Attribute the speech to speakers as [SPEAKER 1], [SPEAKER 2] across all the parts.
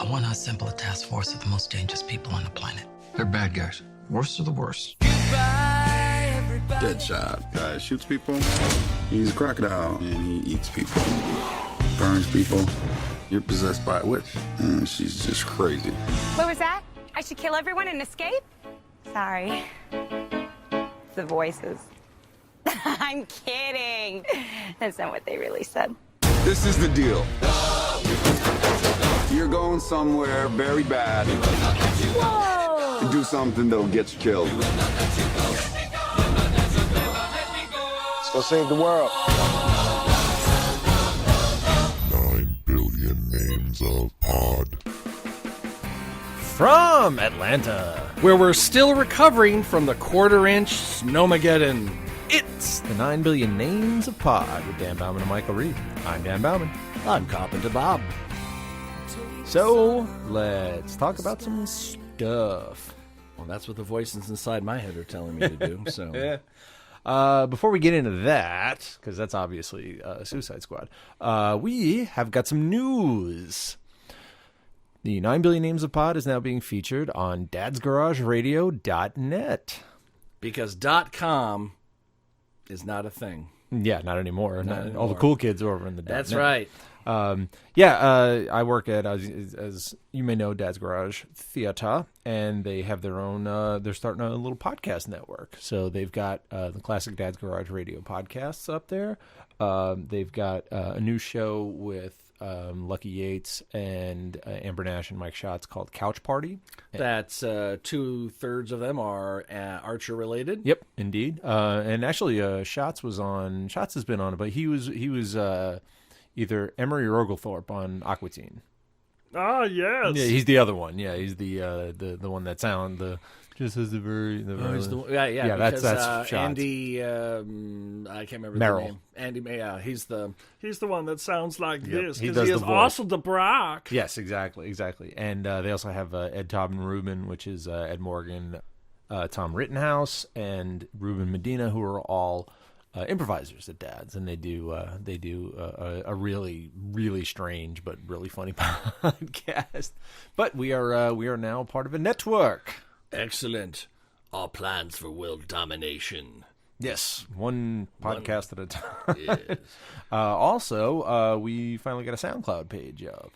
[SPEAKER 1] want to assemble a task force of the most dangerous people on the planet. They're bad guys. Worst of the worst.
[SPEAKER 2] Deadshot. Guy shoots people. He's a crocodile. And he eats people. Burns people. You're possessed by a witch. And she's just crazy.
[SPEAKER 3] What was that? I should kill everyone and escape? Sorry. The voices. I'm kidding. That's not what they really said.
[SPEAKER 2] This is the deal. You're going somewhere very bad.
[SPEAKER 3] Whoa!
[SPEAKER 2] To do something that'll get you killed. Let's go save the world.
[SPEAKER 4] 9 billion names of pod.
[SPEAKER 5] From Atlanta, where we're still recovering from the quarter-inch snowmageddon. It's the 9 billion names of pod with Dan Bauman and Michael Reed. I'm Dan Bauman.
[SPEAKER 6] I'm Carpenter Bob.
[SPEAKER 5] So, let's talk about some stuff. Well, that's what the voices inside my head are telling me to do. So, before we get into that, because that's obviously Suicide Squad, we have got some news. The 9 billion names of pod is now being featured on dadsgarageradio.net. Because .com is not a thing.
[SPEAKER 6] Yeah, not anymore. All the cool kids are over in the
[SPEAKER 5] That's
[SPEAKER 6] .net.
[SPEAKER 5] right.
[SPEAKER 6] I work at, as you may know, Dad's Garage Theater, and they have their own, they're starting a little podcast network. So they've got the classic Dad's Garage Radio podcasts up there. They've got a new show with Lucky Yates and Amber Nash and Mike Schatz called Couch Party.
[SPEAKER 5] That's 2/3 of them are Archer related.
[SPEAKER 6] Yep, indeed. And actually, Schatz has been on it, but he was either Emery or Oglethorpe on Aqua Teen.
[SPEAKER 5] Ah, yes.
[SPEAKER 6] Yeah, he's the other one. Yeah, he's the one that just has the very
[SPEAKER 5] because,
[SPEAKER 6] that's Schatz.
[SPEAKER 5] Andy. I can't remember
[SPEAKER 6] Merrill.
[SPEAKER 5] the name. Andy. Yeah, he's the one that sounds like this
[SPEAKER 6] he
[SPEAKER 5] because
[SPEAKER 6] does
[SPEAKER 5] he is
[SPEAKER 6] the voice.
[SPEAKER 5] also the Brock.
[SPEAKER 6] Yes, exactly. And they also have Ed Tobin Rubin, which is Ed Morgan, Tom Rittenhouse, and Ruben Medina, who are all improvisers at Dad's, and they do a really, really strange but really funny podcast. But we are now part of a network.
[SPEAKER 5] Excellent. Our plans for world domination.
[SPEAKER 6] Yes, one podcast at a time.
[SPEAKER 5] Yes.
[SPEAKER 6] Also, we finally got a SoundCloud page up.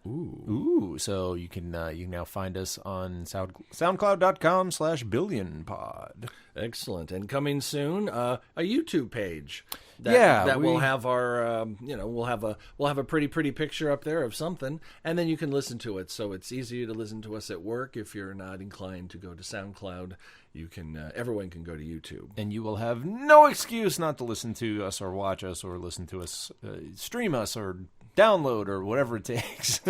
[SPEAKER 5] Ooh.
[SPEAKER 6] So you can now find us on soundcloud.com/billionpod.
[SPEAKER 5] Excellent. And coming soon, a YouTube page. We'll have our, we'll have a pretty picture up there of something, and then you can listen to it. So it's easier to listen to us at work. If you're not inclined to go to SoundCloud, you can. Everyone can go to YouTube,
[SPEAKER 6] and you will have no excuse not to listen to us or watch us or listen to us, stream us or download or whatever it takes.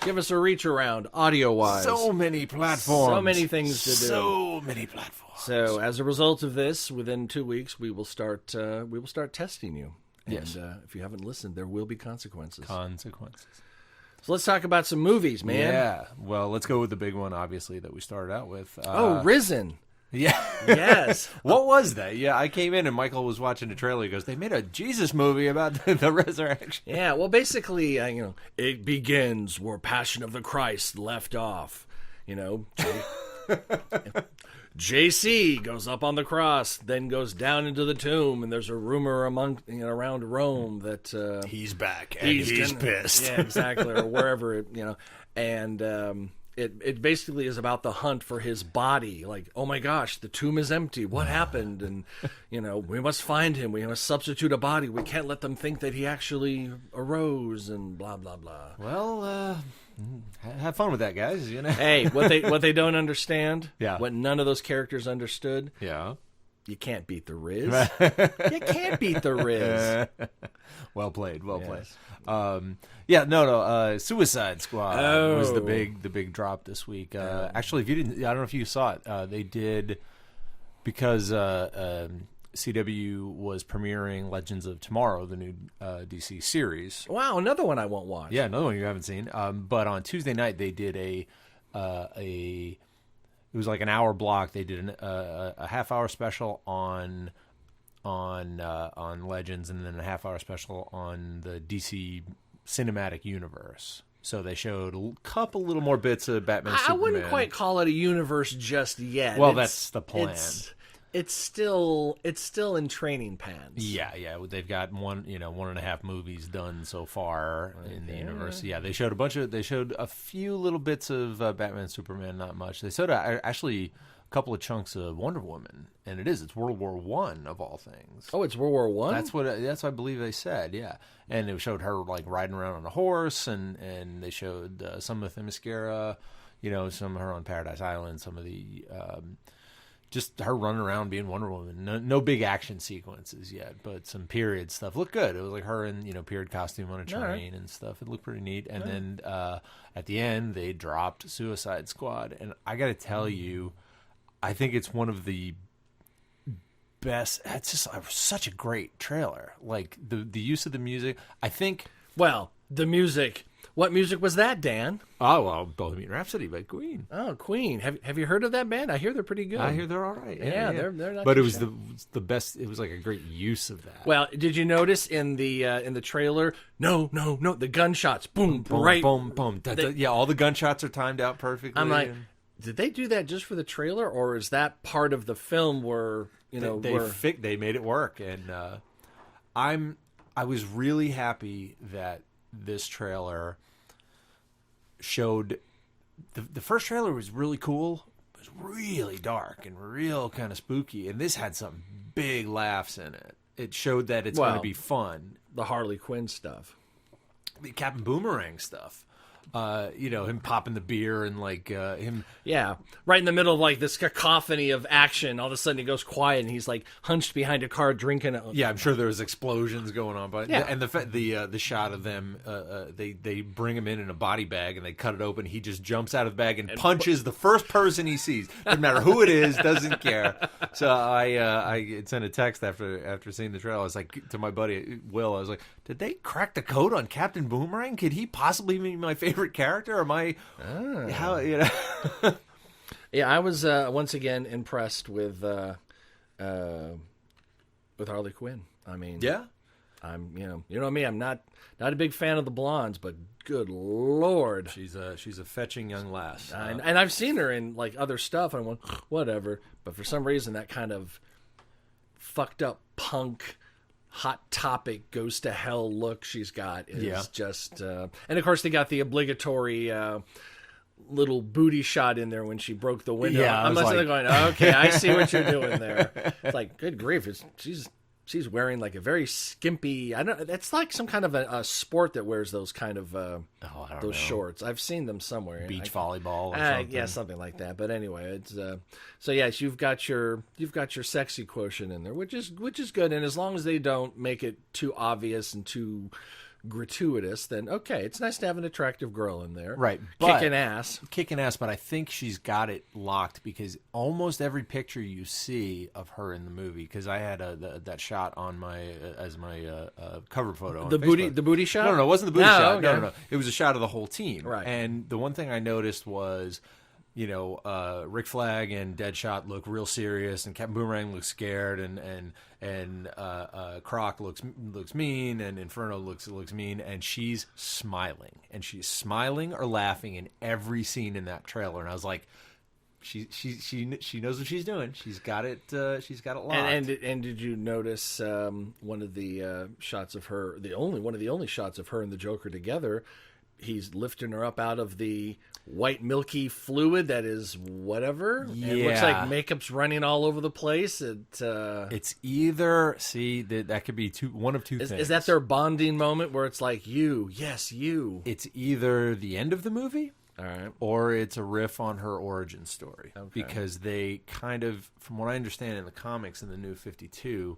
[SPEAKER 5] Give us a reach around, audio-wise.
[SPEAKER 6] So many platforms.
[SPEAKER 5] So many things to do.
[SPEAKER 6] So many platforms.
[SPEAKER 5] So as a result of this, within 2 weeks, we will start testing you.
[SPEAKER 6] Yes.
[SPEAKER 5] And if you haven't listened, there will be consequences.
[SPEAKER 6] So
[SPEAKER 5] let's talk about some movies, man.
[SPEAKER 6] Yeah. Well, let's go with the big one, obviously, that we started out with.
[SPEAKER 5] Risen.
[SPEAKER 6] Yeah.
[SPEAKER 5] Yes.
[SPEAKER 6] What was that? Yeah, I came in and Michael was watching the trailer. He goes, they made a Jesus movie about the resurrection.
[SPEAKER 5] Yeah, well, basically, it begins where Passion of the Christ left off. JC goes up on the cross, then goes down into the tomb, and there's a rumor around Rome that
[SPEAKER 6] he's back and he's pissed.
[SPEAKER 5] Yeah, exactly, or wherever and it basically is about the hunt for his body. Like, oh my gosh, the tomb is empty. What happened? And we must find him. We must substitute a body. We can't let them think that he actually arose, and blah blah blah.
[SPEAKER 6] Well, have fun with that, guys.
[SPEAKER 5] Hey, what they don't understand,
[SPEAKER 6] yeah,
[SPEAKER 5] what none of those characters understood,
[SPEAKER 6] yeah,
[SPEAKER 5] you can't beat the Riz. You can't beat the Riz.
[SPEAKER 6] Well played.
[SPEAKER 5] Yes.
[SPEAKER 6] Suicide Squad was the big drop this week. Actually, if you didn't, I don't know if you saw it. They did because CW was premiering Legends of Tomorrow, the new DC series.
[SPEAKER 5] Wow, another one I won't watch.
[SPEAKER 6] Yeah, another one you haven't seen. But on Tuesday night they did it was like an hour block. They did a half-hour special on Legends, and then a half-hour special on the DC cinematic universe. So they showed a couple little more bits of Batman.
[SPEAKER 5] I
[SPEAKER 6] Superman.
[SPEAKER 5] wouldn't quite call it a universe just yet.
[SPEAKER 6] Well, that's the plan.
[SPEAKER 5] It's still in training pans.
[SPEAKER 6] Yeah. They've got 1.5 movies done so far in the universe. Yeah, they showed a few little bits of Batman and Superman, not much. They showed actually a couple of chunks of Wonder Woman, and it's World War I of all things.
[SPEAKER 5] Oh, it's World War One.
[SPEAKER 6] That's what I believe they said. Yeah, and it showed her like riding around on a horse, and they showed some of the Themyscira, some of her on Paradise Island, some of the. Just her running around being Wonder Woman. No big action sequences yet, but some period stuff looked good. It was like her in period costume on a train and stuff. It looked pretty neat. And then at the end, they dropped Suicide Squad, and I got to tell you, I think it's one of the best. It's just such a great trailer. Like the use of the music. I think.
[SPEAKER 5] Well, the music. What music was that, Dan?
[SPEAKER 6] Oh, well, Bohemian Rhapsody by Queen.
[SPEAKER 5] Oh, Queen. Have you heard of that band? I hear they're pretty good.
[SPEAKER 6] I hear they're all right.
[SPEAKER 5] Yeah. They're not.
[SPEAKER 6] But it was the best. It was like a great use of that.
[SPEAKER 5] Well, did you notice in the trailer? No, the gunshots. Boom,
[SPEAKER 6] boom,
[SPEAKER 5] right.
[SPEAKER 6] Boom, boom. Yeah, all the gunshots are timed out perfectly.
[SPEAKER 5] I'm like, did they do that just for the trailer, or is that part of the film where
[SPEAKER 6] they made it work? And I was really happy that this trailer showed the first trailer was really cool. It was really dark and real kind of spooky, and this had some big laughs in it. It showed that it's going to be fun.
[SPEAKER 5] The Harley Quinn stuff,
[SPEAKER 6] the Captain Boomerang stuff. Him popping the beer and like him.
[SPEAKER 5] Yeah, right in the middle of like this cacophony of action. All of a sudden, he goes quiet and he's like hunched behind a car drinking.
[SPEAKER 6] Yeah, I'm sure there was explosions going on, but and the shot of them, they bring him in a body bag and they cut it open. He just jumps out of the bag and punches the first person he sees. Doesn't matter who it is, doesn't care. So I sent a text after seeing the trailer. I was like to my buddy Will. I was like, did they crack the code on Captain Boomerang? Could he possibly be my favorite character? Or am I how
[SPEAKER 5] Yeah, I was once again impressed with Harley Quinn. I mean,
[SPEAKER 6] yeah,
[SPEAKER 5] I'm you know me. I'm not a big fan of the blondes, but good Lord,
[SPEAKER 6] she's a fetching young lass,
[SPEAKER 5] and I've seen her in like other stuff. And I went whatever, but for some reason that kind of fucked up punk. Hot Topic goes to hell look she's got is just and of course they got the obligatory little booty shot in there when she broke the window. I'm listening going, okay, I see what you're doing there. It's like, good grief, she's wearing like a very skimpy. I don't. It's like some kind of a sport that wears those kind of those shorts. I've seen them somewhere.
[SPEAKER 6] Beach volleyball or something.
[SPEAKER 5] Yeah, something like that. But anyway, it's so yes, you've got your sexy quotient in there, which is good. And as long as they don't make it too obvious and too gratuitous, then okay, it's nice to have an attractive girl in there,
[SPEAKER 6] right?
[SPEAKER 5] Kicking ass.
[SPEAKER 6] But I think she's got it locked because almost every picture you see of her in the movie, because I had that shot on my as my cover photo. On
[SPEAKER 5] the booty shot.
[SPEAKER 6] No, it wasn't the booty shot.
[SPEAKER 5] Okay.
[SPEAKER 6] No. It was a shot of the whole team.
[SPEAKER 5] Right.
[SPEAKER 6] And the one thing I noticed was, Rick Flag and Deadshot look real serious, and Captain Boomerang looks scared, and Croc looks mean, and Inferno looks mean, and she's smiling or laughing in every scene in that trailer, and I was like, she knows what she's doing. She's got it. She's got it locked.
[SPEAKER 5] And did you notice one of the shots of her? One of the only shots of her and the Joker together. He's lifting her up out of the white milky fluid that is whatever.
[SPEAKER 6] Yeah.
[SPEAKER 5] It looks like makeup's running all over the place.
[SPEAKER 6] It's either that could be one of two things.
[SPEAKER 5] Is that their bonding moment where it's like you?
[SPEAKER 6] It's either the end of the movie,
[SPEAKER 5] all right,
[SPEAKER 6] or it's a riff on her origin story.
[SPEAKER 5] Okay.
[SPEAKER 6] Because they kind of, from what I understand in the comics in the New 52.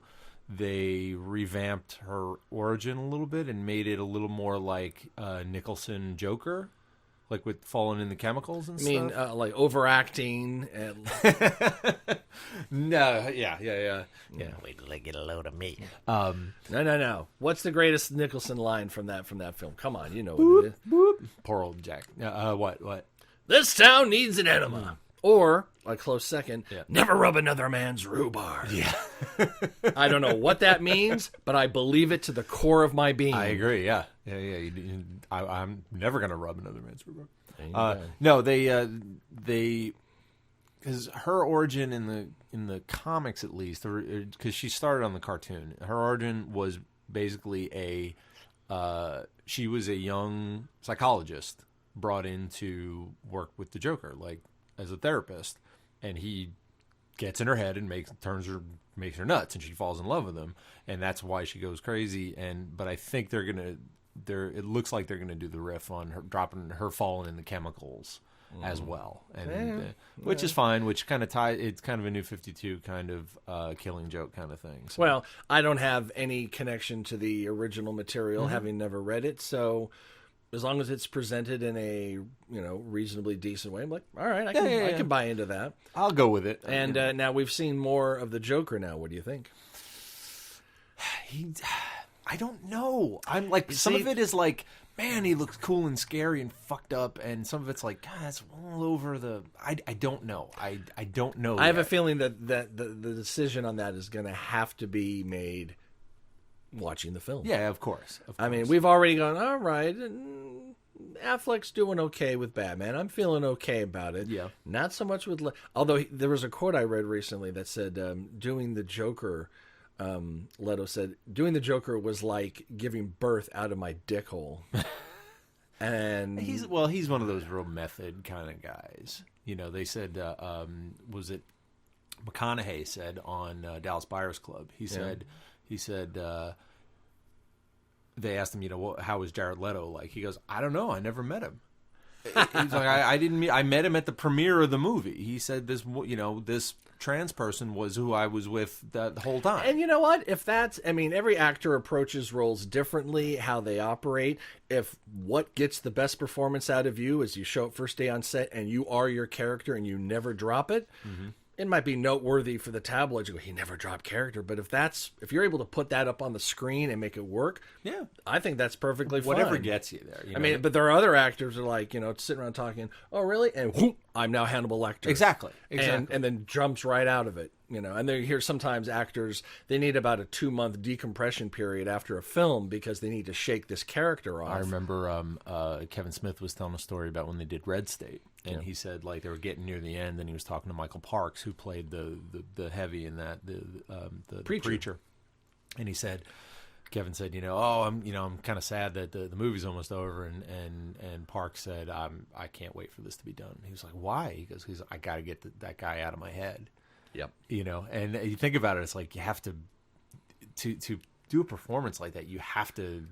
[SPEAKER 6] They revamped her origin a little bit and made it a little more like Nicholson Joker, like with falling in the chemicals and stuff.
[SPEAKER 5] I mean, like overacting and
[SPEAKER 6] no, yeah.
[SPEAKER 1] Wait till they get a load of me.
[SPEAKER 5] No. What's the greatest Nicholson line from that film? Come on, you know
[SPEAKER 6] boop,
[SPEAKER 5] what it is.
[SPEAKER 6] Boop. Poor old Jack. What?
[SPEAKER 5] This town needs an enema. Or, a close second,
[SPEAKER 6] Yeah.
[SPEAKER 5] never rub another man's rhubarb.
[SPEAKER 6] Yeah.
[SPEAKER 5] I don't know what that means, but I believe it to the core of my being.
[SPEAKER 6] I agree. Yeah. I'm never gonna rub another man's rhubarb.
[SPEAKER 5] go.
[SPEAKER 6] No, they because her origin in the comics, at least, because she started on the cartoon. Her origin was basically she was a young psychologist brought in to work with the Joker, like as a therapist, and he gets in her head and makes her nuts, and she falls in love with him, and that's why she goes crazy. But I think it looks like they're gonna do the riff on her falling in the chemicals as well, and which is fine. Which kind of it's kind of a New 52 kind of Killing Joke kind of thing. So.
[SPEAKER 5] Well, I don't have any connection to the original material, having never read it, so as long as it's presented in a reasonably decent way, I'm like, all right, I can buy into that.
[SPEAKER 6] I'll go with it.
[SPEAKER 5] And now we've seen more of the Joker. Now, what do you think?
[SPEAKER 6] I don't know. I'm like, some of it is like, man, he looks cool and scary and fucked up, and some of it's like, God, that's all over the. I don't know. I don't know.
[SPEAKER 5] I have a feeling that the decision on that is going to have to be made watching the film.
[SPEAKER 6] Yeah, of course.
[SPEAKER 5] I mean, we've already gone, all right, Affleck's doing okay with Batman. I'm feeling okay about it.
[SPEAKER 6] Yeah.
[SPEAKER 5] Not so much with... Although there was a quote I read recently that said, doing the Joker, Leto said, doing the Joker was like giving birth out of my dick hole. And
[SPEAKER 6] he's one of those real method kind of guys. They said, was it McConaughey said on Dallas Buyers Club? He said, they asked him, how was Jared Leto like? He goes, I don't know. I never met him. He's like, I met him at the premiere of the movie. He said this trans person was who I was with the whole time.
[SPEAKER 5] And you know what? Every actor approaches roles differently, how they operate. If what gets the best performance out of you is you show up first day on set and you are your character and you never drop it, it might be noteworthy for the tabloids. You go, he never dropped character. But if you're able to put that up on the screen and make it work,
[SPEAKER 6] yeah, I
[SPEAKER 5] think that's perfectly fine.
[SPEAKER 6] Whatever gets you there.
[SPEAKER 5] But there are other actors who are like, sitting around talking, oh, really? And whoop, I'm now Hannibal Lecter.
[SPEAKER 6] Exactly.
[SPEAKER 5] And then jumps right out of it. And they hear sometimes actors, they need about a 2-month decompression period after a film because they need to shake this character off.
[SPEAKER 6] I remember Kevin Smith was telling a story about when they did Red State. And he said, like, they were getting near the end, and he was talking to Michael Parks, who played the heavy in that, the preacher. And he said, Kevin said, I'm kind of sad that the movie's almost over. And Parks said, I can't wait for this to be done. He was like, why? He goes, I got to get that guy out of my head.
[SPEAKER 5] Yep.
[SPEAKER 6] And you think about it, it's like you have to do a performance like that. You have to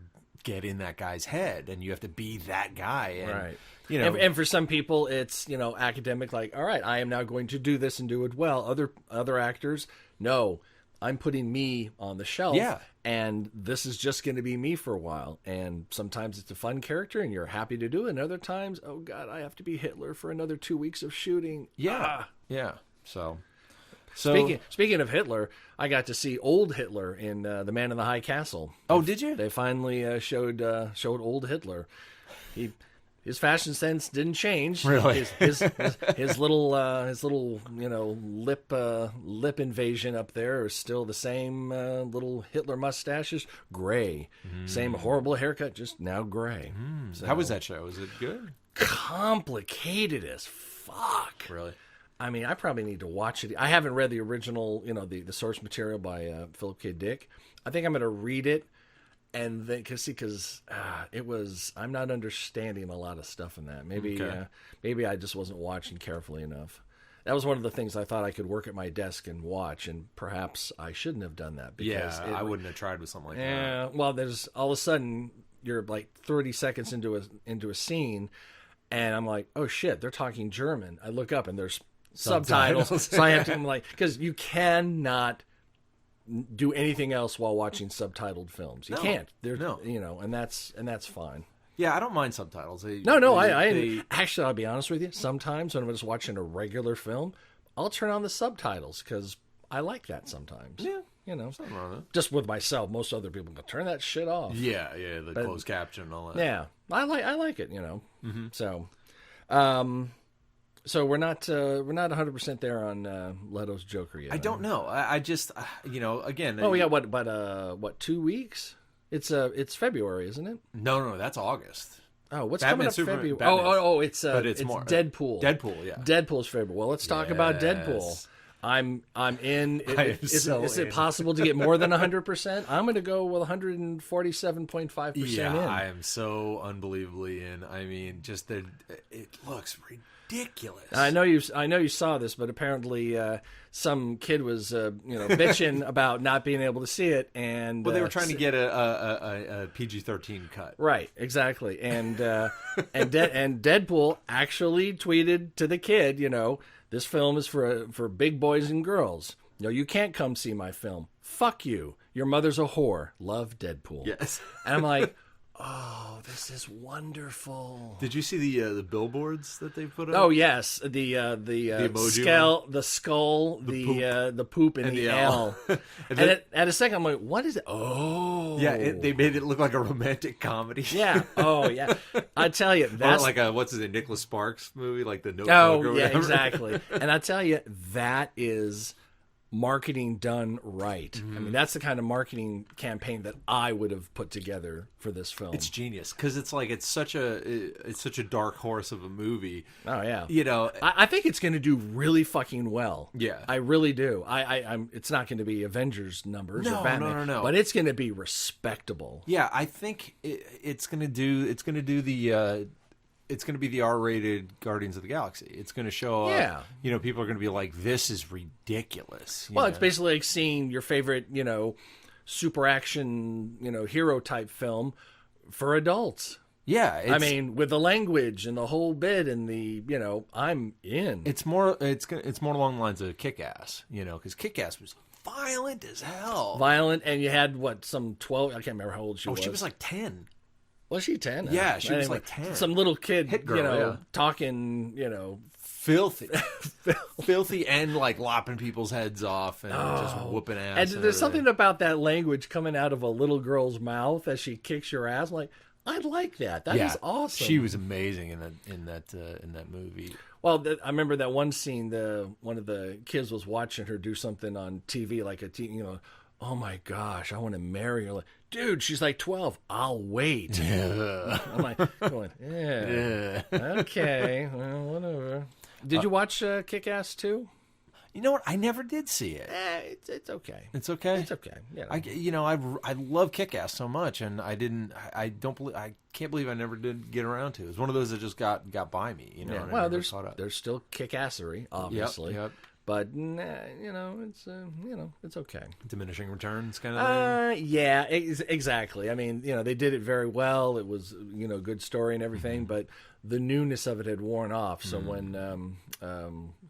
[SPEAKER 6] get in that guy's head, and you have to be that guy. And,
[SPEAKER 5] right. And for some people, it's academic. Like, all right, I am now going to do this and do it well. Other actors, no, I'm putting me on the shelf.
[SPEAKER 6] Yeah.
[SPEAKER 5] And this is just going to be me for a while. And sometimes it's a fun character, and you're happy to do it. And other times, oh God, I have to be Hitler for another 2 weeks of shooting.
[SPEAKER 6] Yeah. Yeah. So
[SPEAKER 5] speaking of Hitler, I got to see old Hitler in The Man in the High Castle.
[SPEAKER 6] Oh, did you?
[SPEAKER 5] They finally showed old Hitler. His fashion sense didn't change.
[SPEAKER 6] Really?
[SPEAKER 5] His little lip invasion up there is still the same little Hitler mustaches, gray. Same horrible haircut, just now gray.
[SPEAKER 6] So, how was that show? Was it good?
[SPEAKER 5] Complicated as fuck.
[SPEAKER 6] Really?
[SPEAKER 5] I probably need to watch it. I haven't read the original, the source material by Philip K. Dick. I think I'm going to read it, and then because I'm not understanding a lot of stuff in that. Maybe I just wasn't watching carefully enough. That was one of the things I thought I could work at my desk and watch, and perhaps I shouldn't have done that. Because
[SPEAKER 6] I wouldn't have tried with something like that.
[SPEAKER 5] Yeah, well, there's all of a sudden you're like 30 seconds into a scene, and I'm like, oh shit, they're talking German. I look up and there's subtitles. So I have to because you cannot do anything else while watching subtitled films. You can't. And that's fine.
[SPEAKER 6] Yeah, I don't mind subtitles.
[SPEAKER 5] Actually, I'll be honest with you. Sometimes when I'm just watching a regular film, I'll turn on the subtitles because I like that sometimes.
[SPEAKER 6] Yeah. Something wrong with it.
[SPEAKER 5] Just with myself. Most other people go, turn that shit off.
[SPEAKER 6] Yeah, the closed caption and all that.
[SPEAKER 5] Yeah, I like it, Mm-hmm. So, So we're not 100% there on Leto's Joker yet.
[SPEAKER 6] I don't know. I just again.
[SPEAKER 5] Oh, we got what 2 weeks? It's February, isn't it?
[SPEAKER 6] No, that's August.
[SPEAKER 5] Oh, what's
[SPEAKER 6] Batman,
[SPEAKER 5] coming up
[SPEAKER 6] Superman,
[SPEAKER 5] February?
[SPEAKER 6] Batman. But
[SPEAKER 5] It's
[SPEAKER 6] more
[SPEAKER 5] Deadpool.
[SPEAKER 6] Deadpool, yeah.
[SPEAKER 5] Deadpool's February. Well, let's talk about Deadpool. I'm in. Is it possible to get more than 100%? I'm going to go with 147.5%
[SPEAKER 6] yeah,
[SPEAKER 5] in.
[SPEAKER 6] I am so unbelievably in. I mean, just that it looks ridiculous.
[SPEAKER 5] I know you saw this, but apparently some kid was bitching about not being able to see it, and
[SPEAKER 6] they were trying to get a PG-13 cut.
[SPEAKER 5] Right, exactly, and Deadpool actually tweeted to the kid, this film is for big boys and girls. You can't come see my film. Fuck you. Your mother's a whore. Love, Deadpool.
[SPEAKER 6] Yes,
[SPEAKER 5] and I'm like. Oh, this is wonderful.
[SPEAKER 6] Did you see the billboards that they put up?
[SPEAKER 5] Oh yes, the
[SPEAKER 6] emoji
[SPEAKER 5] the skull, the poop, and the L. and at a second, I'm like, what is it? Oh,
[SPEAKER 6] yeah, they made it look like a romantic comedy.
[SPEAKER 5] Yeah. Oh yeah. I tell you, that's
[SPEAKER 6] like a what's it, Nicholas Sparks movie, like the Notebook.
[SPEAKER 5] Oh
[SPEAKER 6] or
[SPEAKER 5] yeah,
[SPEAKER 6] whatever.
[SPEAKER 5] exactly. And I tell you, that is marketing done right.
[SPEAKER 6] Mm-hmm.
[SPEAKER 5] I mean, that's the kind of marketing campaign that I would have put together for this film.
[SPEAKER 6] It's genius because it's such a dark horse of a movie.
[SPEAKER 5] Oh yeah,
[SPEAKER 6] I
[SPEAKER 5] I think it's going to do really fucking well.
[SPEAKER 6] Yeah,
[SPEAKER 5] I really do. I'm. It's not going to be Avengers numbers or Batman,
[SPEAKER 6] no.
[SPEAKER 5] but it's going to be respectable.
[SPEAKER 6] Yeah, I think it's going to do. It's going to do the. It's going to be the R-rated Guardians of the Galaxy. It's going to show up. Yeah. People are going to be like, this is ridiculous.
[SPEAKER 5] Well, it's basically like seeing your favorite, super action, hero type film for adults.
[SPEAKER 6] Yeah.
[SPEAKER 5] I mean, with the language and the whole bit and the, I'm in.
[SPEAKER 6] It's more along the lines of Kick-Ass, because Kick-Ass was violent as hell.
[SPEAKER 5] Violent, and you had, some 12, I can't remember how old she was.
[SPEAKER 6] Oh, she was like 10.
[SPEAKER 5] Was she 10?
[SPEAKER 6] Yeah, she was like 10.
[SPEAKER 5] Some little kid,
[SPEAKER 6] Hit girl,
[SPEAKER 5] talking,
[SPEAKER 6] filthy. Filthy and like lopping people's heads off and just whooping ass.
[SPEAKER 5] And there's something about that language coming out of a little girl's mouth as she kicks your ass. Like, I like that. That is awesome.
[SPEAKER 6] She was amazing in that movie.
[SPEAKER 5] Well, I remember that one scene. One of the kids was watching her do something on TV, like oh my gosh, I want to marry her. Like, dude, she's like 12. I'll wait. Yeah. I'm like, going, yeah. Okay, well, whatever. Did you watch Kick-Ass 2?
[SPEAKER 6] You know what? I never did see it.
[SPEAKER 5] It's okay.
[SPEAKER 6] It's okay.
[SPEAKER 5] It's okay. Yeah.
[SPEAKER 6] I love Kick-Ass so much, and I can't believe I never did get around to it. It was one of those that just got by me.
[SPEAKER 5] Yeah. Well, there's still kick-assery, obviously.
[SPEAKER 6] Yep.
[SPEAKER 5] But it's okay.
[SPEAKER 6] Diminishing returns, kind of thing.
[SPEAKER 5] Yeah, exactly. I mean, they did it very well. It was good story and everything, but the newness of it had worn off. So when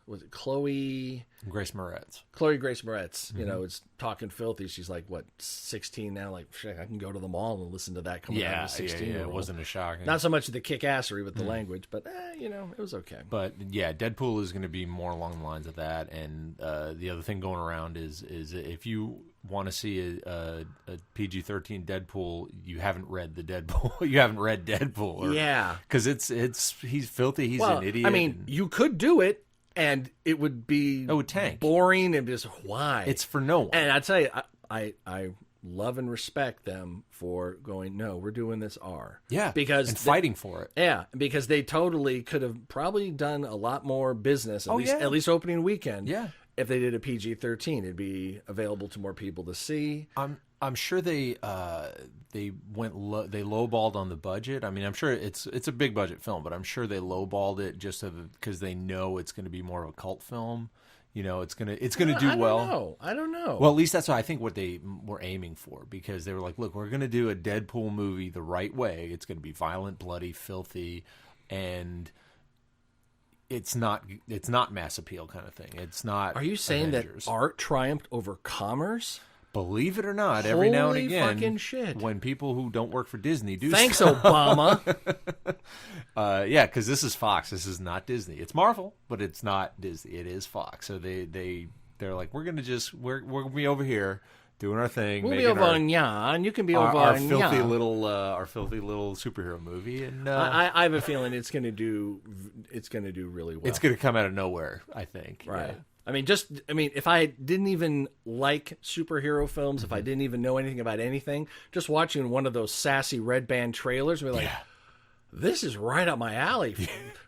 [SPEAKER 5] was it Chloe
[SPEAKER 6] Grace Moretz?
[SPEAKER 5] Chloe Grace Moretz, is talking filthy. She's like, what, 16 now? Like, shit, I can go to the mall and listen to that coming out of a 16 year old.
[SPEAKER 6] It wasn't a shock.
[SPEAKER 5] Not so much the kick-assery with the language, but it was okay.
[SPEAKER 6] But yeah, Deadpool is going to be more along the lines of that. And the other thing going around is if you want to see a PG-13 Deadpool, you haven't read the Deadpool. You haven't read Deadpool. Because he's filthy. He's an idiot.
[SPEAKER 5] I mean, you could do it. And it would be
[SPEAKER 6] tank.
[SPEAKER 5] Boring and just why?
[SPEAKER 6] It's for no one.
[SPEAKER 5] And I tell you, I love and respect them for going, no, we're doing this R.
[SPEAKER 6] Yeah, and fighting for it.
[SPEAKER 5] Yeah, because they totally could have probably done a lot more business, at least opening weekend.
[SPEAKER 6] Yeah.
[SPEAKER 5] If they did a PG-13, it'd be available to more people to see.
[SPEAKER 6] I'm sure they lowballed on the budget. I mean, I'm sure it's a big budget film, but I'm sure they lowballed it just because they know it's going to be more of a cult film. It's gonna do well.
[SPEAKER 5] I don't know.
[SPEAKER 6] Well, at least that's what they were aiming for, because they were like, look, we're going to do a Deadpool movie the right way. It's going to be violent, bloody, filthy, and it's not mass appeal kind of thing. It's not.
[SPEAKER 5] Are you saying
[SPEAKER 6] Avengers.
[SPEAKER 5] That art triumphed over commerce?
[SPEAKER 6] Believe it or not, every now and again,
[SPEAKER 5] fucking shit.
[SPEAKER 6] When people who don't work for Disney do
[SPEAKER 5] Thanks, Obama.
[SPEAKER 6] Yeah, because this is Fox. This is not Disney. It's Marvel, but it's not Disney. It is Fox. So they're like, we're gonna be over here doing our thing.
[SPEAKER 5] We'll be
[SPEAKER 6] making
[SPEAKER 5] over on Yan. You can be over
[SPEAKER 6] our
[SPEAKER 5] on
[SPEAKER 6] filthy
[SPEAKER 5] Yan.
[SPEAKER 6] our filthy little superhero movie, and
[SPEAKER 5] I have a feeling it's going to do really well.
[SPEAKER 6] it's going to come out of nowhere. I think.
[SPEAKER 5] Right.
[SPEAKER 6] Yeah.
[SPEAKER 5] I mean, if I didn't even like superhero films, if I didn't even know anything about anything, just watching one of those sassy red band trailers, we're like, this is right up my alley.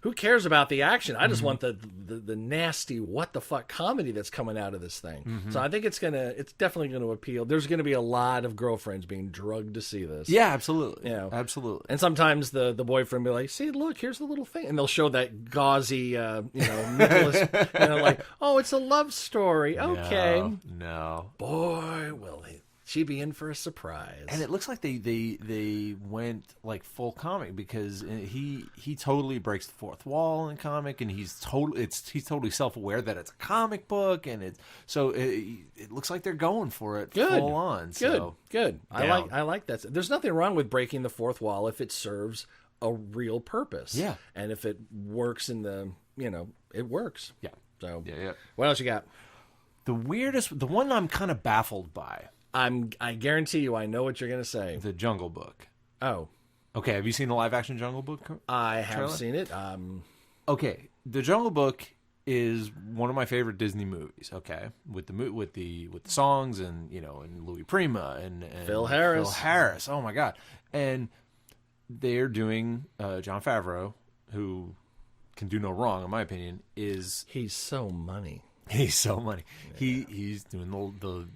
[SPEAKER 5] Who cares about the action? I just want the nasty what the fuck comedy that's coming out of this thing. So I think it's definitely gonna appeal. There's gonna be a lot of girlfriends being drugged to see this.
[SPEAKER 6] Yeah, absolutely.
[SPEAKER 5] You know,
[SPEAKER 6] absolutely.
[SPEAKER 5] And sometimes the boyfriend will be like, see, look, here's the little thing. And they'll show that gauzy, Nicholas, like, oh, it's a love story. Okay.
[SPEAKER 6] No.
[SPEAKER 5] Boy, will she be in for a surprise.
[SPEAKER 6] And it looks like they went like full comic, because he totally breaks the fourth wall in comic, and he's totally self-aware that it's a comic book, and it looks like they're going for it full on.
[SPEAKER 5] Good. I like that. There's nothing wrong with breaking the fourth wall if it serves a real purpose. Yeah. And if it works it works.
[SPEAKER 6] Yeah.
[SPEAKER 5] So
[SPEAKER 6] yeah.
[SPEAKER 5] What else you got?
[SPEAKER 6] The one I'm kind of baffled by.
[SPEAKER 5] I guarantee you I know what you're going to say.
[SPEAKER 6] The Jungle Book.
[SPEAKER 5] Oh.
[SPEAKER 6] Okay, have you seen the live-action Jungle Book
[SPEAKER 5] I have
[SPEAKER 6] trailer?
[SPEAKER 5] seen it.
[SPEAKER 6] Okay, the Jungle Book is one of my favorite Disney movies. Okay, with the songs and and Louis Prima and
[SPEAKER 5] Phil Harris.
[SPEAKER 6] Phil Harris. Oh my God! And they're doing Jon Favreau, who can do no wrong in my opinion.
[SPEAKER 5] He's so money.
[SPEAKER 6] He's so money. Yeah. He's doing the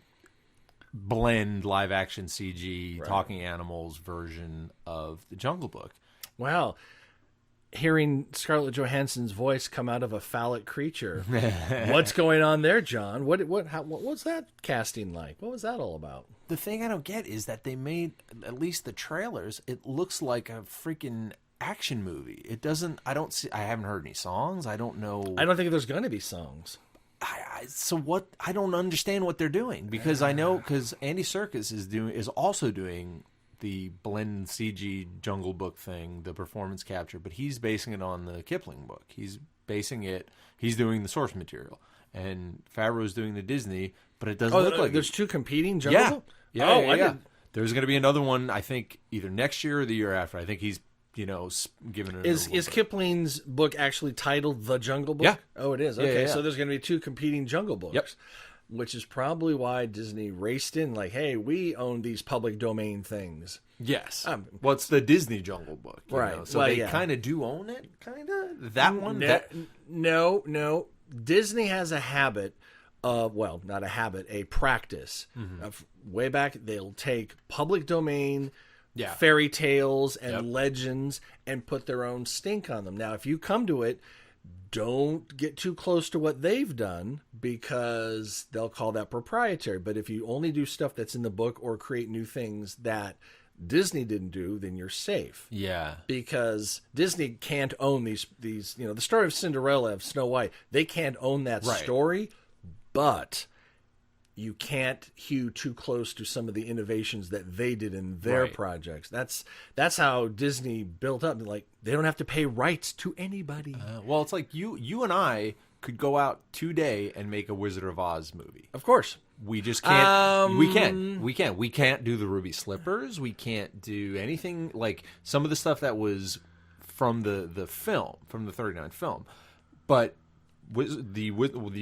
[SPEAKER 6] blend live action CG talking animals version of the Jungle Book.
[SPEAKER 5] Wow. Hearing Scarlett Johansson's voice come out of a phallic creature. What's going on there, John? What was that casting like? What was that all about?
[SPEAKER 6] The thing I don't get is that they made, at least the trailers, it looks like a freaking action movie. It doesn't, I haven't heard any songs. I don't know.
[SPEAKER 5] I don't think there's going to be songs.
[SPEAKER 6] So what? I don't understand what they're doing, because I know Andy Serkis is also doing the blend CG Jungle Book thing, the performance capture, but he's basing it on the Kipling book. He's doing the source material, and Favreau's doing the Disney, but it doesn't look like
[SPEAKER 5] there's two competing Jungle Book?
[SPEAKER 6] Yeah. There's going to be another one, I think, either next year or the year after. I think he's given it.
[SPEAKER 5] Is Kipling's book actually titled The Jungle Book?
[SPEAKER 6] Yeah.
[SPEAKER 5] Oh, it is. Okay,
[SPEAKER 6] Yeah.
[SPEAKER 5] So there's going to be two competing Jungle Books.
[SPEAKER 6] Yep.
[SPEAKER 5] Which is probably why Disney raced in, like, hey, we own these public domain things.
[SPEAKER 6] Yes. Well, it's the Disney Jungle Book.
[SPEAKER 5] Right.
[SPEAKER 6] So they kind of do own it, kind of? That one?
[SPEAKER 5] No. Disney has a habit of, well, not a habit, a practice. Of way back, they'll take public domain fairy tales and legends and put their own stink on them. Now, if you come to it, don't get too close to what they've done, because they'll call that proprietary. But if you only do stuff that's in the book or create new things that Disney didn't do, then you're safe. Yeah. Because Disney can't own these the story of Cinderella, of Snow White, they can't own that story, but you can't hew too close to some of the innovations that they did in their projects. That's how Disney built up. Like, they don't have to pay rights to anybody.
[SPEAKER 6] Well, it's like you and I could go out today and make a Wizard of Oz movie.
[SPEAKER 5] Of course.
[SPEAKER 6] We just can't. We can't. We can't do the Ruby Slippers. We can't do anything like some of the stuff that was from the film, from the 39 film. But the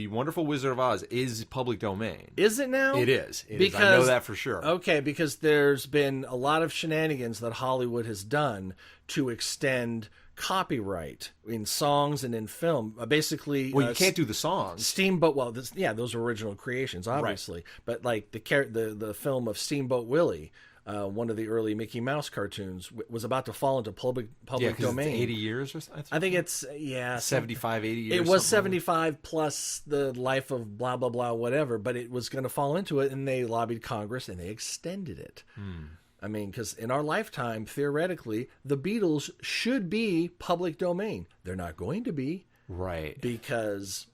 [SPEAKER 6] Wonderful Wizard of Oz is public domain.
[SPEAKER 5] Is it now?
[SPEAKER 6] It is. I know that for sure.
[SPEAKER 5] Okay, because there's been a lot of shenanigans that Hollywood has done to extend copyright in songs and in film. Basically,
[SPEAKER 6] well, you can't do the songs.
[SPEAKER 5] Steamboat. Well, those are original creations, obviously. But like the film of Steamboat Willie. One of the early Mickey Mouse cartoons was about to fall into public domain.
[SPEAKER 6] It's 80 years or something?
[SPEAKER 5] I think it's
[SPEAKER 6] 75, 80 years.
[SPEAKER 5] It was 75 plus the life of blah blah blah whatever, but it was going to fall into it, and they lobbied Congress and they extended it. I mean, because in our lifetime, theoretically, the Beatles should be public domain. They're not going to be,
[SPEAKER 6] right?
[SPEAKER 5] Because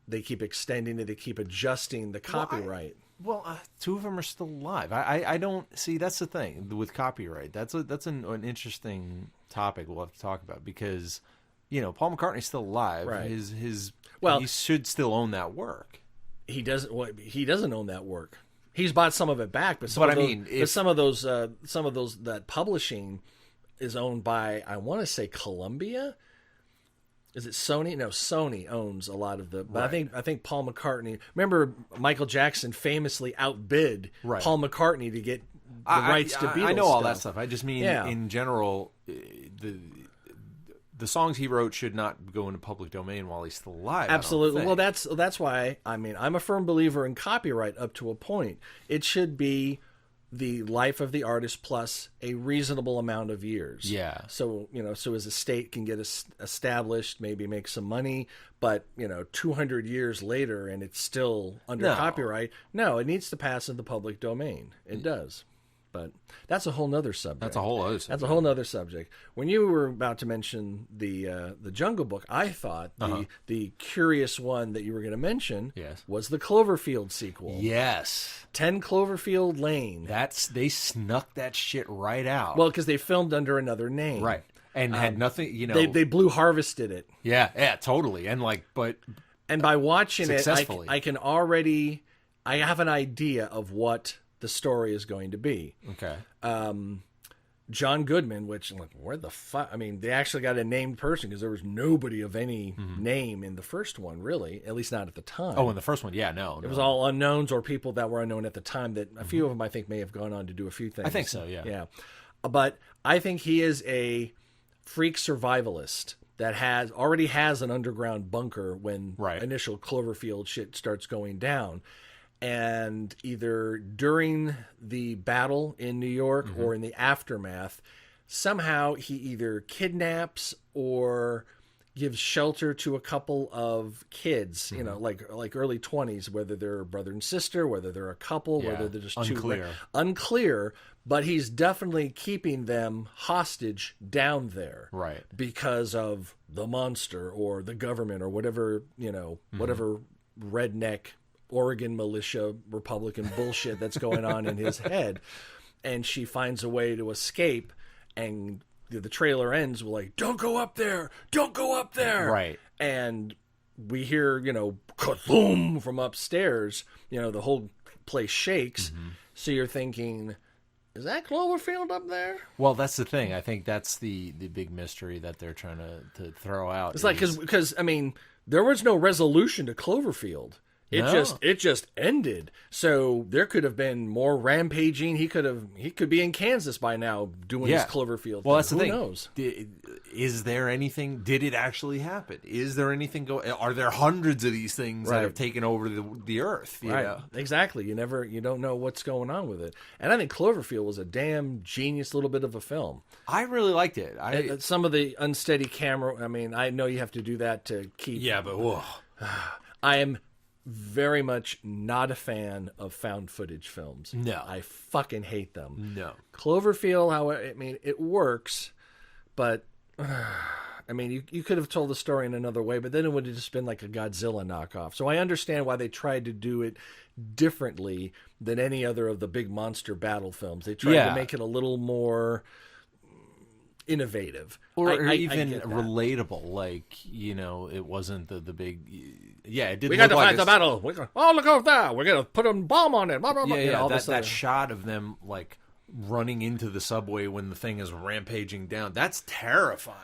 [SPEAKER 5] they keep extending it, they keep adjusting the copyright.
[SPEAKER 6] Well, two of them are still alive. I don't see. That's the thing with copyright. That's an interesting topic we'll have to talk about, because Paul McCartney's still alive.
[SPEAKER 5] Right.
[SPEAKER 6] He should still own that work.
[SPEAKER 5] He doesn't. Well, he doesn't own that work. He's bought some of it back, but some of those that publishing is owned by, I want to say, Columbia. Is it Sony? No, Sony owns a lot of the. But right. I think Paul McCartney. Remember, Michael Jackson famously outbid Paul McCartney to get the rights to Beatles.
[SPEAKER 6] I know all that stuff. I just mean in general, the songs he wrote should not go into public domain while he's still alive.
[SPEAKER 5] Absolutely. Well, that's why. I mean, I'm a firm believer in copyright up to a point. It should be the life of the artist plus a reasonable amount of years.
[SPEAKER 6] Yeah.
[SPEAKER 5] So, so his estate can get established, maybe make some money, but, 200 years later and it's still under copyright. No, it needs to pass in the public domain. It does. But that's a whole nother subject.
[SPEAKER 6] That's a whole other subject.
[SPEAKER 5] That's a whole nother subject. When you were about to mention the Jungle Book, I thought the curious one that you were going to mention was the Cloverfield sequel.
[SPEAKER 6] Yes.
[SPEAKER 5] 10 Cloverfield Lane.
[SPEAKER 6] They snuck that shit right out.
[SPEAKER 5] Well, because they filmed under another name.
[SPEAKER 6] Right. And had nothing,
[SPEAKER 5] They Blue Harvested it.
[SPEAKER 6] Yeah, totally. And
[SPEAKER 5] and by watching
[SPEAKER 6] successfully.
[SPEAKER 5] I have an idea of what the story is going to be.
[SPEAKER 6] Okay.
[SPEAKER 5] John Goodman, which, where the fuck? I mean, they actually got a named person because there was nobody of any name in the first one, really, at least not at the time.
[SPEAKER 6] Oh, in the first one, yeah, no.
[SPEAKER 5] It was all unknowns or people that were unknown at the time that a few of them, I think, may have gone on to do a few things.
[SPEAKER 6] I think so, yeah.
[SPEAKER 5] Yeah. But I think he is a freak survivalist that already has an underground bunker when initial Cloverfield shit starts going down. And either during the battle in New York or in the aftermath, somehow he either kidnaps or gives shelter to a couple of kids, like early 20s, whether they're a brother and sister, whether they're a couple, whether they're just unclear. But he's definitely keeping them hostage down there,
[SPEAKER 6] right?
[SPEAKER 5] Because of the monster or the government or whatever, whatever redneck Oregon militia Republican bullshit that's going on in his head. And she finds a way to escape, and the trailer ends with don't go up there, don't go up there.
[SPEAKER 6] Right.
[SPEAKER 5] And we hear, kaboom from upstairs, the whole place shakes. So you're thinking, is that Cloverfield up there?
[SPEAKER 6] Well, that's the thing. I think that's the big mystery that they're trying to throw out.
[SPEAKER 5] It's because I mean, there was no resolution to Cloverfield. It just ended. So there could have been more rampaging. He could be in Kansas by now doing his Cloverfield.
[SPEAKER 6] Well, that's the thing.
[SPEAKER 5] Who knows?
[SPEAKER 6] Is there anything? Did it actually happen? Is there anything going? Are there hundreds of these things that have taken over the earth? You know?
[SPEAKER 5] Exactly. You don't know what's going on with it. And I think Cloverfield was a damn genius little bit of a film.
[SPEAKER 6] I really liked it.
[SPEAKER 5] Some of the unsteady camera. I mean, I know you have to do that to keep.
[SPEAKER 6] Yeah, but whoa.
[SPEAKER 5] I am very much not a fan of found footage films.
[SPEAKER 6] No.
[SPEAKER 5] I fucking hate them.
[SPEAKER 6] No.
[SPEAKER 5] Cloverfield, however, I mean, it works, but I mean, you could have told the story in another way, but then it would have just been like a Godzilla knockoff. So I understand why they tried to do it differently than any other of the big monster battle films. They tried to make it a little more innovative
[SPEAKER 6] or even relatable, it wasn't the big it didn't.
[SPEAKER 5] We got to fight the battle. Look over there, we're gonna put a bomb on it, blah, blah, blah.
[SPEAKER 6] That shot of them running into the subway when the thing is rampaging down, that's terrifying.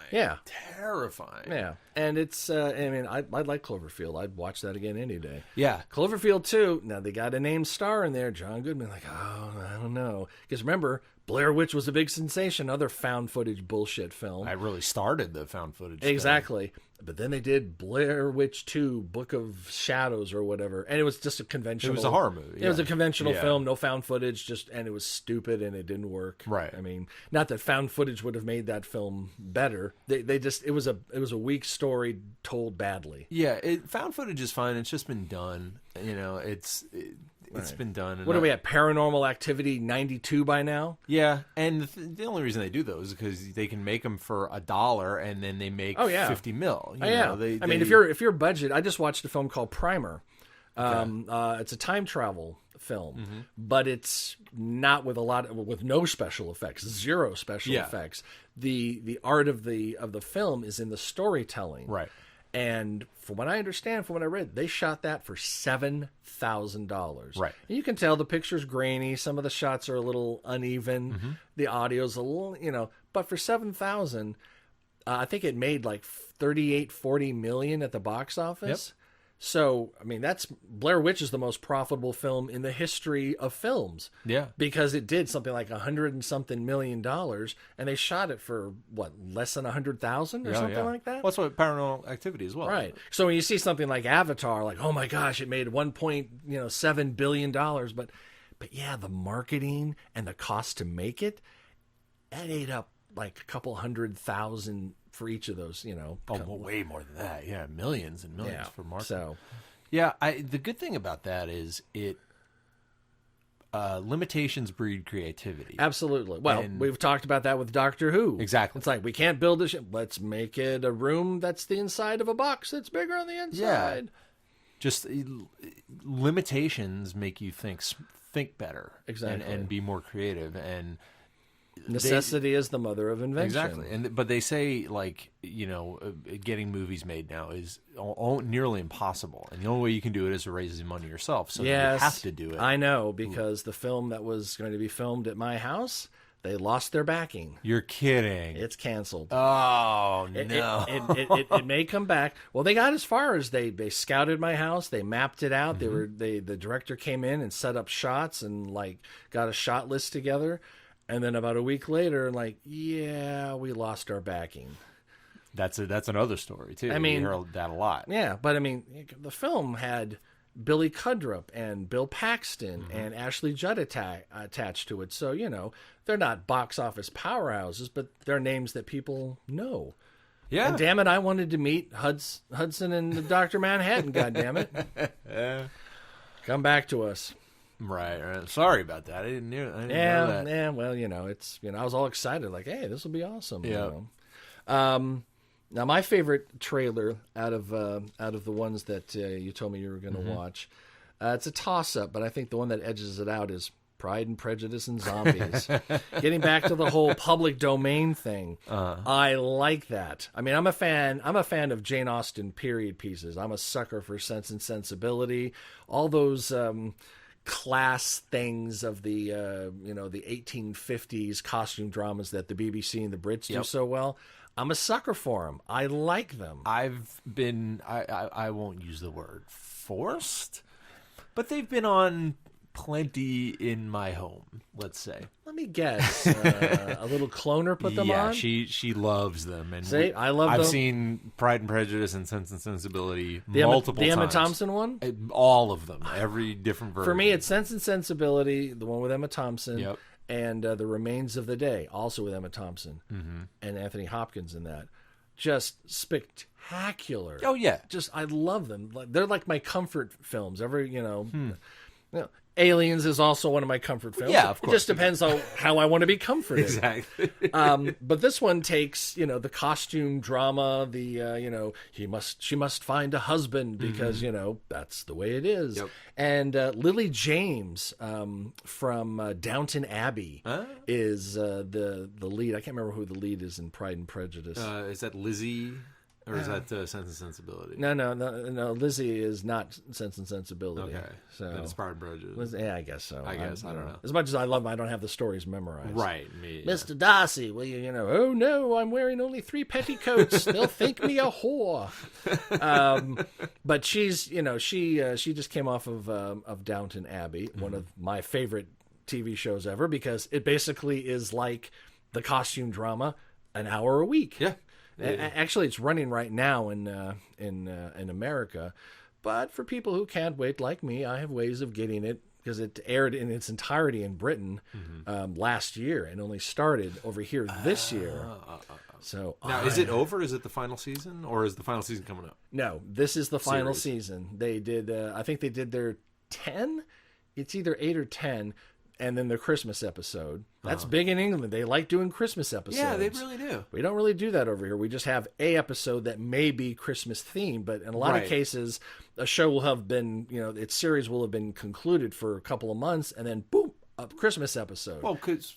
[SPEAKER 6] And it's I mean, I like Cloverfield. I'd watch that again any day. Cloverfield 2, now they got a named star in there, John Goodman. I don't know, because remember, Blair Witch was a big sensation, other found footage bullshit film. I really started the found footage
[SPEAKER 5] exactly film. But then they did Blair Witch 2, Book of Shadows or whatever, and it was just a conventional.
[SPEAKER 6] It was a horror movie.
[SPEAKER 5] It was a conventional film, no found footage, and it was stupid and it didn't work.
[SPEAKER 6] Right.
[SPEAKER 5] I mean, not that found footage would have made that film better. They just it was a weak story told badly.
[SPEAKER 6] Yeah, found footage is fine. It's just been done. It's been done.
[SPEAKER 5] What are we at? Paranormal Activity 92 by now?
[SPEAKER 6] Yeah, and the only reason they do those is because they can make them for $1 and then they make 50 mil.
[SPEAKER 5] I mean, if your budget, I just watched a film called Primer. It's a time travel film, but it's not with no special effects, zero special effects. The art of the film is in the storytelling,
[SPEAKER 6] right?
[SPEAKER 5] And from what I understand, from what I read, they shot that for $7,000.
[SPEAKER 6] Right.
[SPEAKER 5] And you can tell the picture's grainy. Some of the shots are a little uneven. The audio's a little, but for $7,000, I think it made like 40 million at the box office. Yep. So, I mean, Blair Witch is the most profitable film in the history of films.
[SPEAKER 6] Yeah.
[SPEAKER 5] Because it did something like $100 and something million, and they shot it for, less than 100,000 or something like that?
[SPEAKER 6] Well, that's what Paranormal Activity as well.
[SPEAKER 5] Right. So when you see something like Avatar, like, oh my gosh, it made $1.7 billion. But yeah, the marketing and the cost to make it, that ate up like a couple 100,000 for each of those,
[SPEAKER 6] way more than that. Yeah, millions and millions for marketing.
[SPEAKER 5] So,
[SPEAKER 6] yeah, the good thing about that is limitations breed creativity.
[SPEAKER 5] Absolutely. Well, we've talked about that with Doctor Who.
[SPEAKER 6] Exactly.
[SPEAKER 5] It's like, we can't build this. Let's make it a room that's the inside of a box that's bigger on the inside.
[SPEAKER 6] Yeah. Just limitations make you think better.
[SPEAKER 5] Exactly.
[SPEAKER 6] And be more creative. And
[SPEAKER 5] necessity is the mother of invention.
[SPEAKER 6] Exactly. But they say, like, getting movies made now is nearly impossible. And the only way you can do it is to raise the money yourself. So
[SPEAKER 5] yes,
[SPEAKER 6] you have to do it.
[SPEAKER 5] I know, because the film that was going to be filmed at my house, they lost their backing.
[SPEAKER 6] You're kidding.
[SPEAKER 5] It's canceled.
[SPEAKER 6] Oh, no.
[SPEAKER 5] It may come back. Well, they got as far as they scouted my house. They mapped it out. The director came in and set up shots and, like, got a shot list together. And then about a week later, like, yeah, we lost our backing.
[SPEAKER 6] That's another story, too.
[SPEAKER 5] I mean,
[SPEAKER 6] you hear that a lot.
[SPEAKER 5] Yeah, but I mean, the film had Billy Cudrup and Bill Paxton and Ashley Judd attached to it. So, they're not box office powerhouses, but they're names that people know.
[SPEAKER 6] Yeah.
[SPEAKER 5] And damn it, I wanted to meet Hudson and Dr. Manhattan, goddammit. Come back to us.
[SPEAKER 6] Right. Sorry about that. I didn't know that.
[SPEAKER 5] Yeah. Well, it's I was all excited, like, hey, this will be awesome.
[SPEAKER 6] Yeah.
[SPEAKER 5] Now, my favorite trailer out of the ones that you told me you were going to watch, it's a toss-up, but I think the one that edges it out is Pride and Prejudice and Zombies. Getting back to the whole public domain thing, I like that. I mean, I'm a fan of Jane Austen period pieces. I'm a sucker for Sense and Sensibility, all those class things of the the 1850s costume dramas that the BBC and the Brits do so well. I'm a sucker for them. I like them.
[SPEAKER 6] I've been I won't use the word forced, but they've been on plenty in my home, let's say.
[SPEAKER 5] Let me guess. A little cloner put them on?
[SPEAKER 6] Yeah, she loves them. And
[SPEAKER 5] see, I love them.
[SPEAKER 6] I've seen Pride and Prejudice and Sense and Sensibility multiple times.
[SPEAKER 5] The Emma Thompson one?
[SPEAKER 6] All of them. Every different version.
[SPEAKER 5] For me, it's Sense and Sensibility, the one with Emma Thompson.
[SPEAKER 6] Yep.
[SPEAKER 5] And The Remains of the Day, also with Emma Thompson. And Anthony Hopkins in that. Just spectacular.
[SPEAKER 6] Oh, yeah.
[SPEAKER 5] I love them. They're like my comfort films. Aliens is also one of my comfort films.
[SPEAKER 6] Yeah, of course.
[SPEAKER 5] It just depends on how I want to be comforted.
[SPEAKER 6] Exactly.
[SPEAKER 5] But this one takes, the costume drama, she must find a husband because, that's the way it is.
[SPEAKER 6] Yep.
[SPEAKER 5] And Lily James from Downton Abbey is the lead. I can't remember who the lead is in Pride and Prejudice.
[SPEAKER 6] Is that Lizzie? Or is that Sense and Sensibility?
[SPEAKER 5] No. Lizzie is not Sense and Sensibility.
[SPEAKER 6] Okay.
[SPEAKER 5] So
[SPEAKER 6] then it's Pride and Prejudice.
[SPEAKER 5] Yeah, I guess so.
[SPEAKER 6] I don't know.
[SPEAKER 5] As much as I love them, I don't have the stories memorized.
[SPEAKER 6] Right. Me. Yeah.
[SPEAKER 5] Mr. Darcy, will you, oh no, I'm wearing only 3 petticoats. They'll think me a whore. But she's, she just came off of Downton Abbey, one of my favorite TV shows ever, because it basically is like the costume drama, an hour a week.
[SPEAKER 6] Yeah.
[SPEAKER 5] Actually, it's running right now in America, but for people who can't wait like me, I have ways of getting it because it aired in its entirety in Britain last year and only started over here this year. So
[SPEAKER 6] now, is it over? Is it the final season, or is the final season coming up?
[SPEAKER 5] No, this is the final season. They did. I think they did their 10. It's either 8 or 10. And then the Christmas episode. That's big in England. They like doing Christmas episodes.
[SPEAKER 6] Yeah, they really do.
[SPEAKER 5] We don't really do that over here. We just have a episode that may be Christmas themed, but in a lot of cases, a show will have been, its series will have been concluded for a couple of months, and then boom, Christmas episode.
[SPEAKER 6] Well, because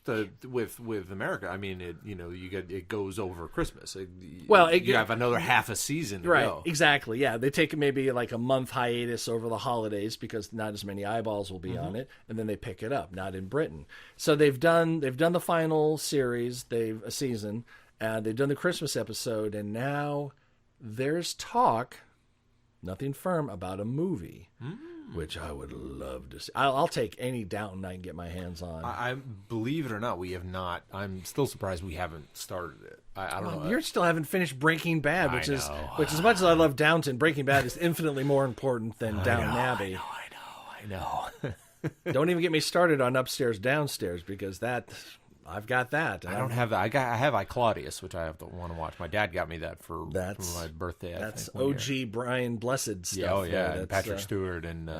[SPEAKER 6] with America, I mean, it goes over Christmas. You have another half a season to go.
[SPEAKER 5] Exactly. Yeah, they take maybe like a month hiatus over the holidays because not as many eyeballs will be on it, and then they pick it up. Not in Britain. So they've done the final series, a season, and they've done the Christmas episode, and now there's talk, nothing firm, about a movie. Which I would love to see. I'll take any Downton I can get my hands on.
[SPEAKER 6] I believe it or not, we have not. I'm still surprised we haven't started it. I don't know.
[SPEAKER 5] You still haven't finished Breaking Bad, which is as much as I love Downton, Breaking Bad is infinitely more important than Downton Abbey.
[SPEAKER 6] I know.
[SPEAKER 5] Don't even get me started on Upstairs Downstairs because I've got that.
[SPEAKER 6] I don't have that. I have iClaudius, which I have to want to watch. My dad got me that for my birthday.
[SPEAKER 5] That's OG Brian Blessed stuff.
[SPEAKER 6] Yeah, yeah. And Patrick Stewart and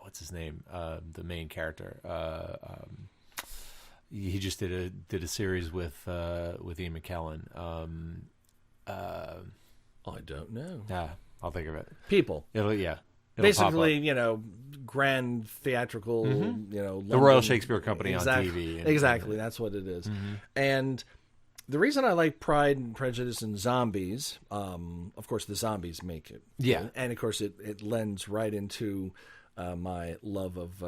[SPEAKER 6] what's his name? The main character. He just did a series with Ian McKellen.
[SPEAKER 5] I don't know.
[SPEAKER 6] Yeah, I'll think of it.
[SPEAKER 5] People. Basically, grand theatrical, London,
[SPEAKER 6] the Royal Shakespeare Company on TV.
[SPEAKER 5] Exactly, that's what it is. And the reason I like Pride and Prejudice and Zombies, of course, the zombies make it.
[SPEAKER 6] Yeah.
[SPEAKER 5] And, of course, it lends right into my love of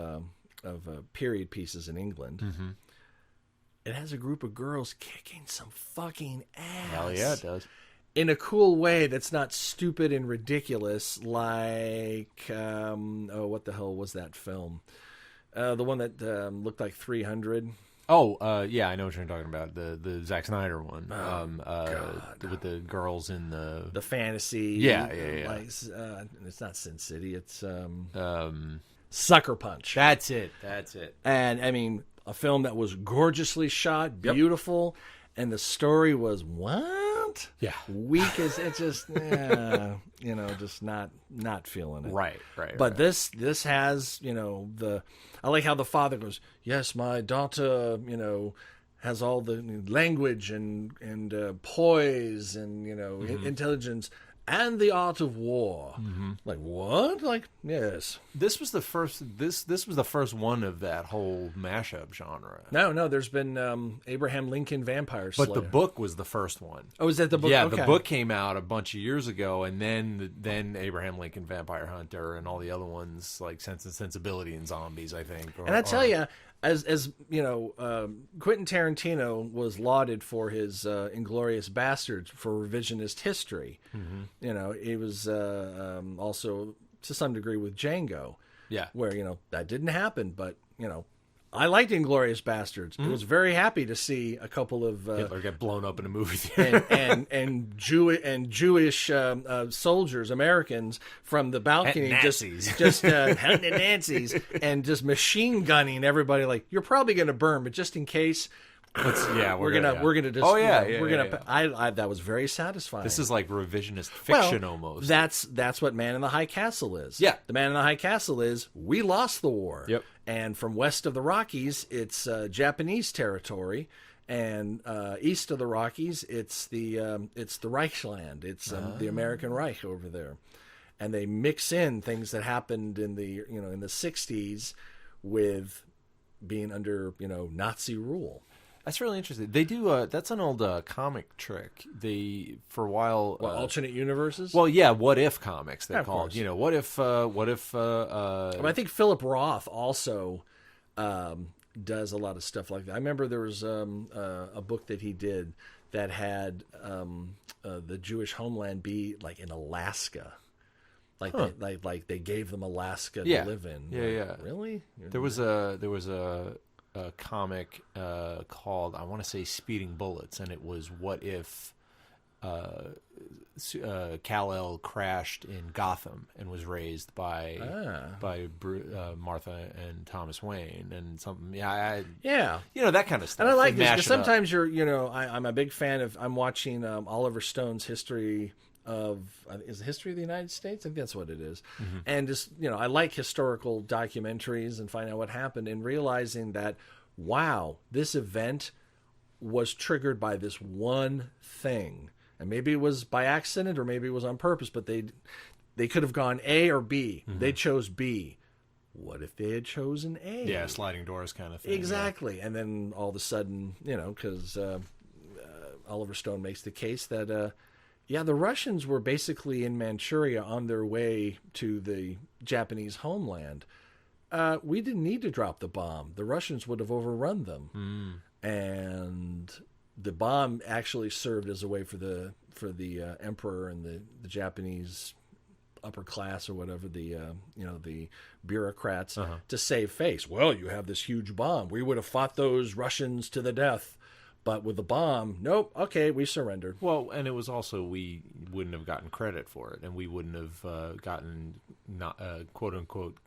[SPEAKER 5] period pieces in England. It has a group of girls kicking some fucking ass.
[SPEAKER 6] Hell yeah, it does.
[SPEAKER 5] In a cool way that's not stupid and ridiculous, like what the hell was that film? The one that looked like 300.
[SPEAKER 6] Oh, yeah, I know what you're talking about. The Zack Snyder one. With the girls in the
[SPEAKER 5] fantasy.
[SPEAKER 6] Yeah.
[SPEAKER 5] Like, it's not Sin City. It's Sucker Punch.
[SPEAKER 6] That's it.
[SPEAKER 5] And I mean, a film that was gorgeously shot, beautiful, and the story was what?
[SPEAKER 6] Yeah,
[SPEAKER 5] weak as it's just, just not feeling it.
[SPEAKER 6] Right.
[SPEAKER 5] But this has, I like how the father goes, yes, my daughter, has all the language and poise and intelligence and the art of war. Like what? Like yes.
[SPEAKER 6] This was the first. This was the first one of that whole mashup genre.
[SPEAKER 5] No. There's been Abraham Lincoln Vampire Slayer.
[SPEAKER 6] But the book was the first one.
[SPEAKER 5] Oh, is that the book?
[SPEAKER 6] Yeah,
[SPEAKER 5] okay.
[SPEAKER 6] The book came out a bunch of years ago, and then Abraham Lincoln Vampire Hunter and all the other ones like Sense and Sensibility and Zombies, I think.
[SPEAKER 5] And I tell you, as Quentin Tarantino was lauded for his Inglourious Bastards for revisionist history. It was also to some degree with Django.
[SPEAKER 6] Yeah.
[SPEAKER 5] Where, that didn't happen, but, I liked Inglourious Bastards. I was very happy to see a couple of
[SPEAKER 6] Hitler get blown up in a movie theater
[SPEAKER 5] and Jewish soldiers, Americans from the balcony, just hunting Nazis and just machine gunning everybody. Like, you're probably going to burn, but just in case. We're gonna just.
[SPEAKER 6] Oh yeah,
[SPEAKER 5] that was very satisfying.
[SPEAKER 6] This is like revisionist fiction almost.
[SPEAKER 5] That's what Man in the High Castle is.
[SPEAKER 6] Yeah,
[SPEAKER 5] the Man in the High Castle is we lost the war.
[SPEAKER 6] Yep.
[SPEAKER 5] And from west of the Rockies, it's Japanese territory, and east of the Rockies, it's the Reichsland. It's the American Reich over there, and they mix in things that happened in the in the 60s with being under Nazi rule.
[SPEAKER 6] That's really interesting. They do. That's an old comic trick. They for a while.
[SPEAKER 5] Alternate universes.
[SPEAKER 6] Well, yeah. What if comics? They called.
[SPEAKER 5] Course.
[SPEAKER 6] What if?
[SPEAKER 5] I think Philip Roth also does a lot of stuff like that. I remember there was a book that he did that had the Jewish homeland be like in Alaska. Like they gave them Alaska to live in.
[SPEAKER 6] Yeah.
[SPEAKER 5] Really?
[SPEAKER 6] There was a comic called, I want to say, Speeding Bullets, and it was what if Kal-El crashed in Gotham and was raised by Martha and Thomas Wayne and something. That kind of stuff.
[SPEAKER 5] And I like this because sometimes I'm a big fan of. I'm watching Oliver Stone's history of is the history of the United States. I think that's what it is. And just I like historical documentaries and find out what happened and realizing that wow, this event was triggered by this one thing, and maybe it was by accident or maybe it was on purpose, but they could have gone A or B. They chose B. what if they had chosen A?
[SPEAKER 6] Yeah, sliding doors kind of thing.
[SPEAKER 5] Exactly. And then all of a sudden, because Oliver Stone makes the case that, the Russians were basically in Manchuria on their way to the Japanese homeland. We didn't need to drop the bomb. The Russians would have overrun them. And the bomb actually served as a way for the emperor and the Japanese upper class or whatever, the bureaucrats to save face. Well, you have this huge bomb. We would have fought those Russians to the death. But with the bomb, nope, okay, we surrendered.
[SPEAKER 6] Well, and it was also, we wouldn't have gotten credit for it, and we wouldn't have gotten, not quote-unquote,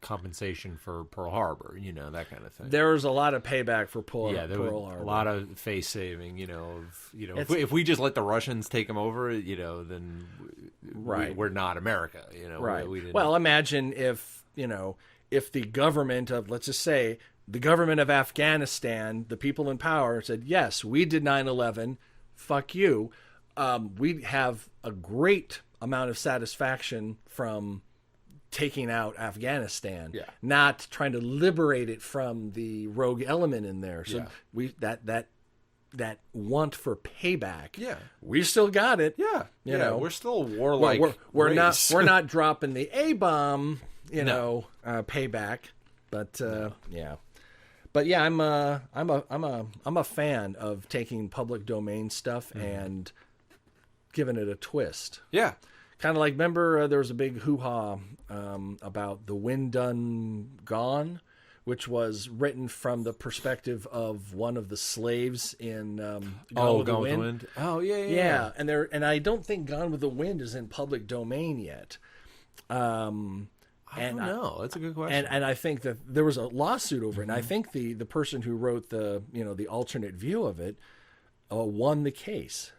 [SPEAKER 6] compensation for Pearl Harbor, that kind of thing.
[SPEAKER 5] There was a lot of payback for Pearl Harbor.
[SPEAKER 6] A lot of face-saving, if we just let the Russians take them over, then we're not America,
[SPEAKER 5] Right.
[SPEAKER 6] We didn't...
[SPEAKER 5] Well, imagine if the government of, let's just say, the government of Afghanistan, the people in power, said, yes, we did 9/11, fuck you. We have a great amount of satisfaction from taking out Afghanistan, not trying to liberate it from the rogue element in there. So that want for payback, we still got it.
[SPEAKER 6] We're still a warlike
[SPEAKER 5] we're
[SPEAKER 6] race.
[SPEAKER 5] we're not dropping the A-bomb, payback. But But yeah, I'm a fan of taking public domain stuff and giving it a twist.
[SPEAKER 6] Yeah.
[SPEAKER 5] Kind of like, remember there was a big hoo-ha about The Wind Done Gone, which was written from the perspective of one of the slaves in Gone with the Wind.
[SPEAKER 6] Oh, yeah.
[SPEAKER 5] And I don't think Gone with the Wind is in public domain yet.
[SPEAKER 6] I don't know. That's a good question.
[SPEAKER 5] And I think that there was a lawsuit over it. And I think the person who wrote the alternate view of it won the case.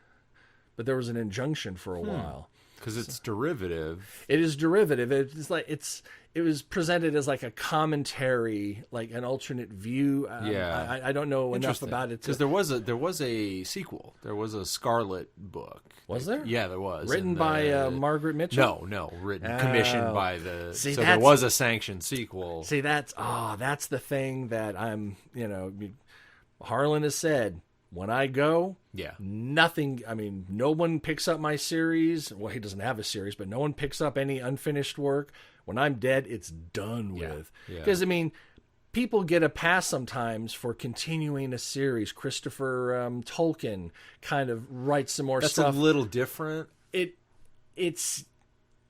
[SPEAKER 5] But there was an injunction for a while.
[SPEAKER 6] Because it's derivative.
[SPEAKER 5] It is derivative. It's like it was presented as like a commentary, like an alternate view. I don't know enough about it.
[SPEAKER 6] Because there was a sequel. There was a Scarlet book.
[SPEAKER 5] Was there?
[SPEAKER 6] Yeah, there was.
[SPEAKER 5] Written by Margaret Mitchell?
[SPEAKER 6] No. Commissioned by the...
[SPEAKER 5] See,
[SPEAKER 6] so there was a sanctioned sequel.
[SPEAKER 5] See, that's the thing that I'm, Harlan has said, when I go, nothing, no one picks up my series. Well, he doesn't have a series, but no one picks up any unfinished work. When I'm dead, it's done with. Because, people get a pass sometimes for continuing a series. Christopher Tolkien kind of writes some more stuff.
[SPEAKER 6] That's a little different.
[SPEAKER 5] It's...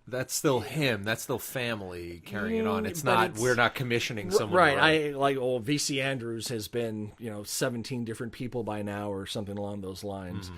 [SPEAKER 6] That's still him. That's still family carrying it on. It's not. We're not commissioning someone.
[SPEAKER 5] Right. V.C. Andrews has been 17 different people by now, or something along those lines.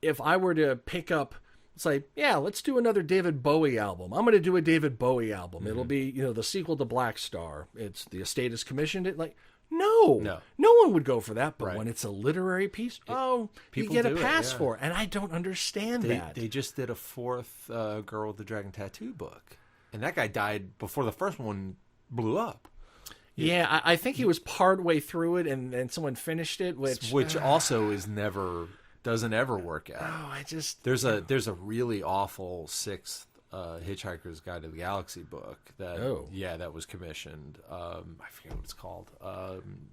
[SPEAKER 5] If I were to pick up, it's like, let's do another David Bowie album. I'm going to do a David Bowie album. It'll be the sequel to Black Star. It's the estate has commissioned it. Like, no one would go for that. But when it's a literary piece, you get a pass for it. And I don't understand that.
[SPEAKER 6] They just did a fourth Girl with the Dragon Tattoo book. And that guy died before the first one blew up.
[SPEAKER 5] Yeah, I think he was partway through it and someone finished it. Which
[SPEAKER 6] also doesn't ever work out.
[SPEAKER 5] Oh,
[SPEAKER 6] There's a really awful sixth Hitchhiker's Guide to the Galaxy book that was commissioned. I forget what it's called.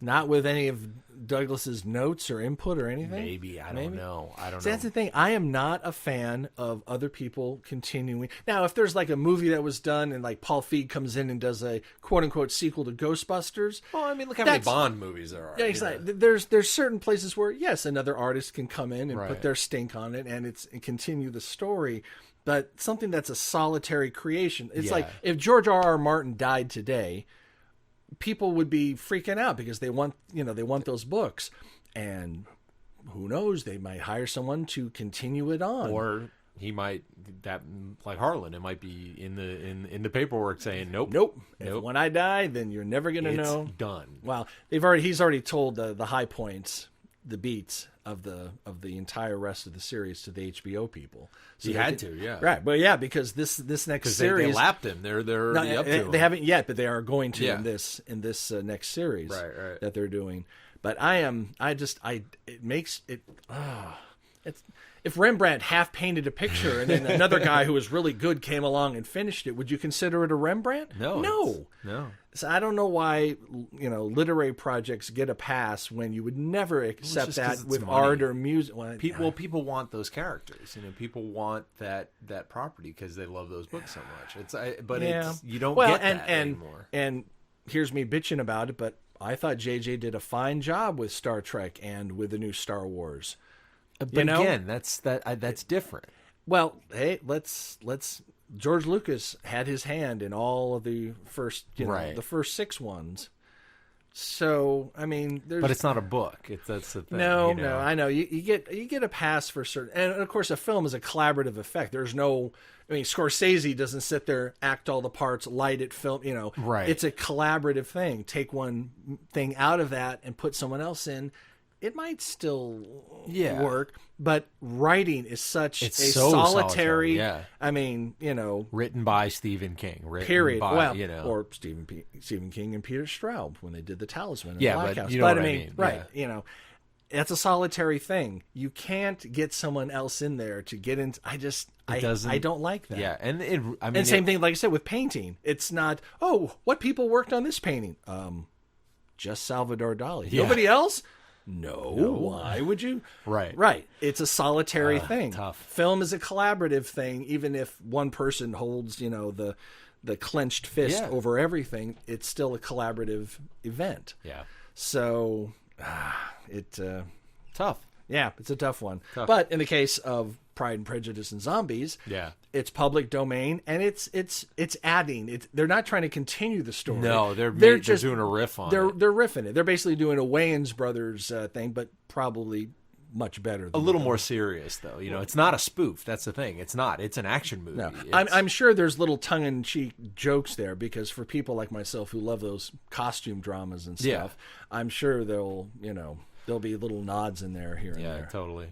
[SPEAKER 5] Not with any of Douglas's notes or input or anything?
[SPEAKER 6] Maybe. I don't know.
[SPEAKER 5] That's the thing. I am not a fan of other people continuing. Now, if there's like a movie that was done and like Paul Feig comes in and does a quote-unquote sequel to Ghostbusters.
[SPEAKER 6] Well, look how many Bond movies there are.
[SPEAKER 5] Yeah, exactly. There's certain places where, yes, another artist can come in and put their stink on it and continue the story. But something that's a solitary creation. It's like if George R.R. Martin died today, people would be freaking out because they want those books. And who knows, they might hire someone to continue it on.
[SPEAKER 6] Or he might, like Harlan, it might be in the paperwork saying nope.
[SPEAKER 5] If when I die, then you're never going to know.
[SPEAKER 6] It's done.
[SPEAKER 5] Well, he's already told the high points, the beats of the entire rest of the series to the HBO people. So
[SPEAKER 6] he had to, yeah.
[SPEAKER 5] Right, but because this next series
[SPEAKER 6] they lapped him. They're already up to him.
[SPEAKER 5] They haven't yet, but they are going to in this next series that they're doing. But it makes it if Rembrandt half painted a picture and then another guy who was really good came along and finished it, would you consider it a Rembrandt? No. So I don't know why, literary projects get a pass when you would never accept that with art or music.
[SPEAKER 6] People want those characters. People want that property because they love those books so much. You don't get that anymore. And
[SPEAKER 5] here's me bitching about it, but I thought JJ did a fine job with Star Trek and with the new Star Wars.
[SPEAKER 6] But again, that's different.
[SPEAKER 5] Well, hey, let's. George Lucas had his hand in all of the first, the first 6 ones. So I mean,
[SPEAKER 6] but it's not a book. That's the thing.
[SPEAKER 5] No, I know you get a pass for certain, and of course, a film is a collaborative effect. There's no. I mean, Scorsese doesn't sit there, act all the parts, light it, film.
[SPEAKER 6] Right?
[SPEAKER 5] It's a collaborative thing. Take one thing out of that and put someone else in. It might still work, but writing is such a solitary.
[SPEAKER 6] Yeah.
[SPEAKER 5] I mean,
[SPEAKER 6] written by Stephen King.
[SPEAKER 5] Period. Or Stephen King and Peter Straub when they did The Talisman. And Black House.
[SPEAKER 6] You know what I mean.
[SPEAKER 5] Right? Yeah. That's a solitary thing. You can't get someone else in there to get into. I don't like that.
[SPEAKER 6] Yeah,
[SPEAKER 5] and same thing, like I said, with painting. It's not. Oh, what people worked on this painting? Just Salvador Dali.
[SPEAKER 6] Yeah.
[SPEAKER 5] Nobody else. No. Why would you? Right. It's a solitary thing.
[SPEAKER 6] Tough.
[SPEAKER 5] Film is a collaborative thing. Even if one person holds, the clenched fist over everything, it's still a collaborative event.
[SPEAKER 6] Yeah.
[SPEAKER 5] So,
[SPEAKER 6] tough.
[SPEAKER 5] Yeah, it's a tough one.
[SPEAKER 6] Tough.
[SPEAKER 5] But in the case of Pride and Prejudice and Zombies, it's public domain, and it's adding. They're not trying to continue the story.
[SPEAKER 6] No, they're just doing a riff on it.
[SPEAKER 5] They're riffing it. They're basically doing a Wayans Brothers thing, but probably much better.
[SPEAKER 6] A little more serious, though. It's not a spoof. That's the thing. It's not. It's an action movie.
[SPEAKER 5] No. I'm sure there's little tongue-in-cheek jokes there, because for people like myself who love those costume dramas and stuff, I'm sure there'll be little nods in there here and there.
[SPEAKER 6] Yeah, totally.